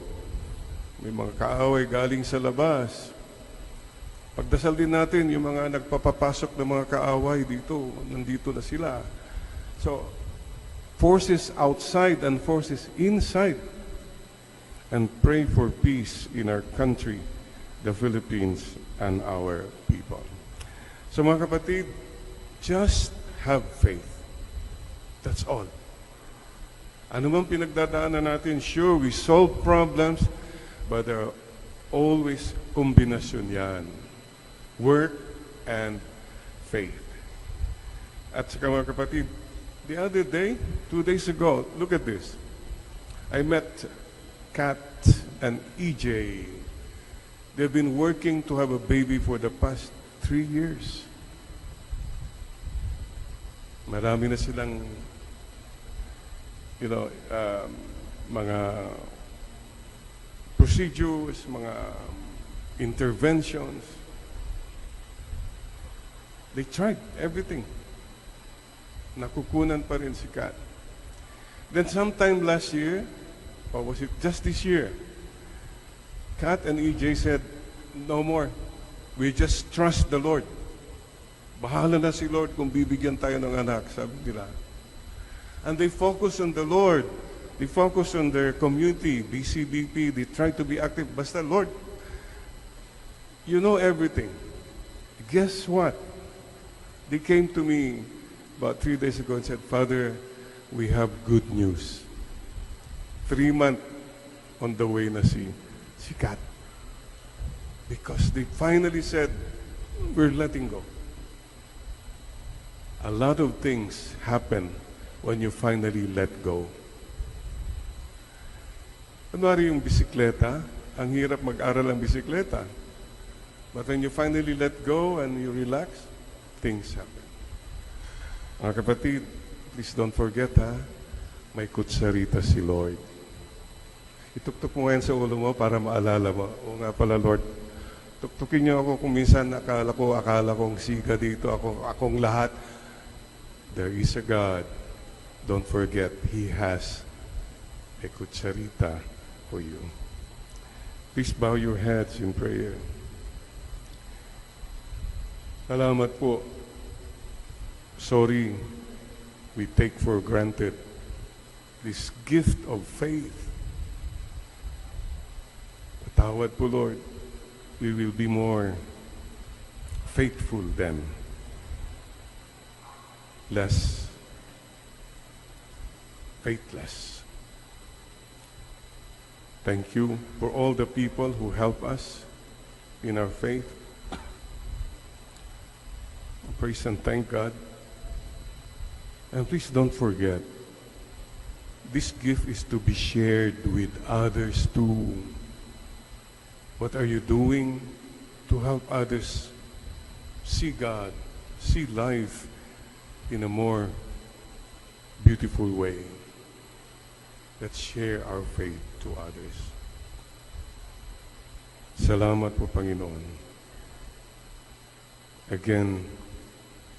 May mga kaaway galing sa labas. Pagdasal din natin yung mga nagpapapasok ng mga kaaway dito, nandito na sila. So, forces outside and forces inside. And pray for peace in our country, the Philippines, and our people. So mga kapatid, just have faith. That's all. Ano man pinagdadaanan natin, sure, we solve problems, but there are always kombinasyon yan. Work and faith. At saka mga kapatid, the other day, 2 days ago, look at this. I met Kat and EJ. They've been working to have a baby for the past 3 years. Marami na silang, mga procedures, mga interventions. They tried everything. Nakukunan pa rin si Kat. Then sometime last year, or was it just this year, Kat and EJ said, no more. We just trust the Lord. Bahala na si Lord kung bibigyan tayo ng anak, sabi nila. And they focus on the Lord. They focus on their community, BCBP. They try to be active. Basta, Lord, you know everything. Guess what? They came to me about 3 days ago and said, Father, we have good news. 3 months on the way na si Kat. Because they finally said, we're letting go. A lot of things happen when you finally let go. Kunwari yung bisikleta, ang hirap mag-aral ang bisikleta. But when you finally let go and you relax, things happen. Mga kapatid, please don't forget may kutsarita si Lord. Ituktok mo yan sa ulo mo para maalala mo. O nga pala, Lord, tuktukin niyo ako kung minsan akala kong siga dito, akong lahat. There is a God. Don't forget, He has a kutsarita for you. Please bow your heads in prayer. Salamat po. Sorry, we take for granted this gift of faith. Patawad po, Lord. We will be more faithful then. Less faithless. Thank you for all the people who help us in our faith. Praise and thank God. And please don't forget, this gift is to be shared with others too. What are you doing to help others see God, see life in a more beautiful way? Let's share our faith to others. Salamat po, Panginoon. Again,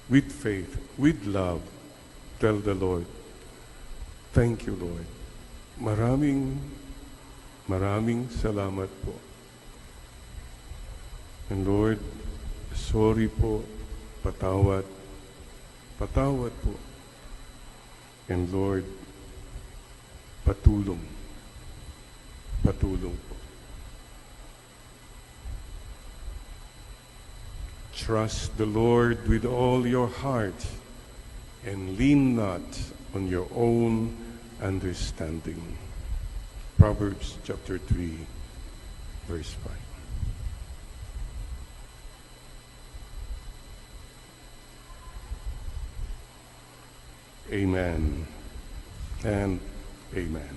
with faith, with love, tell the Lord, thank you, Lord. Maraming salamat po. And Lord, sorry po, patawad po. And Lord, patulong po. Trust the Lord with all your heart and lean not on your own understanding. Proverbs chapter 3, verse 5. Amen and amen.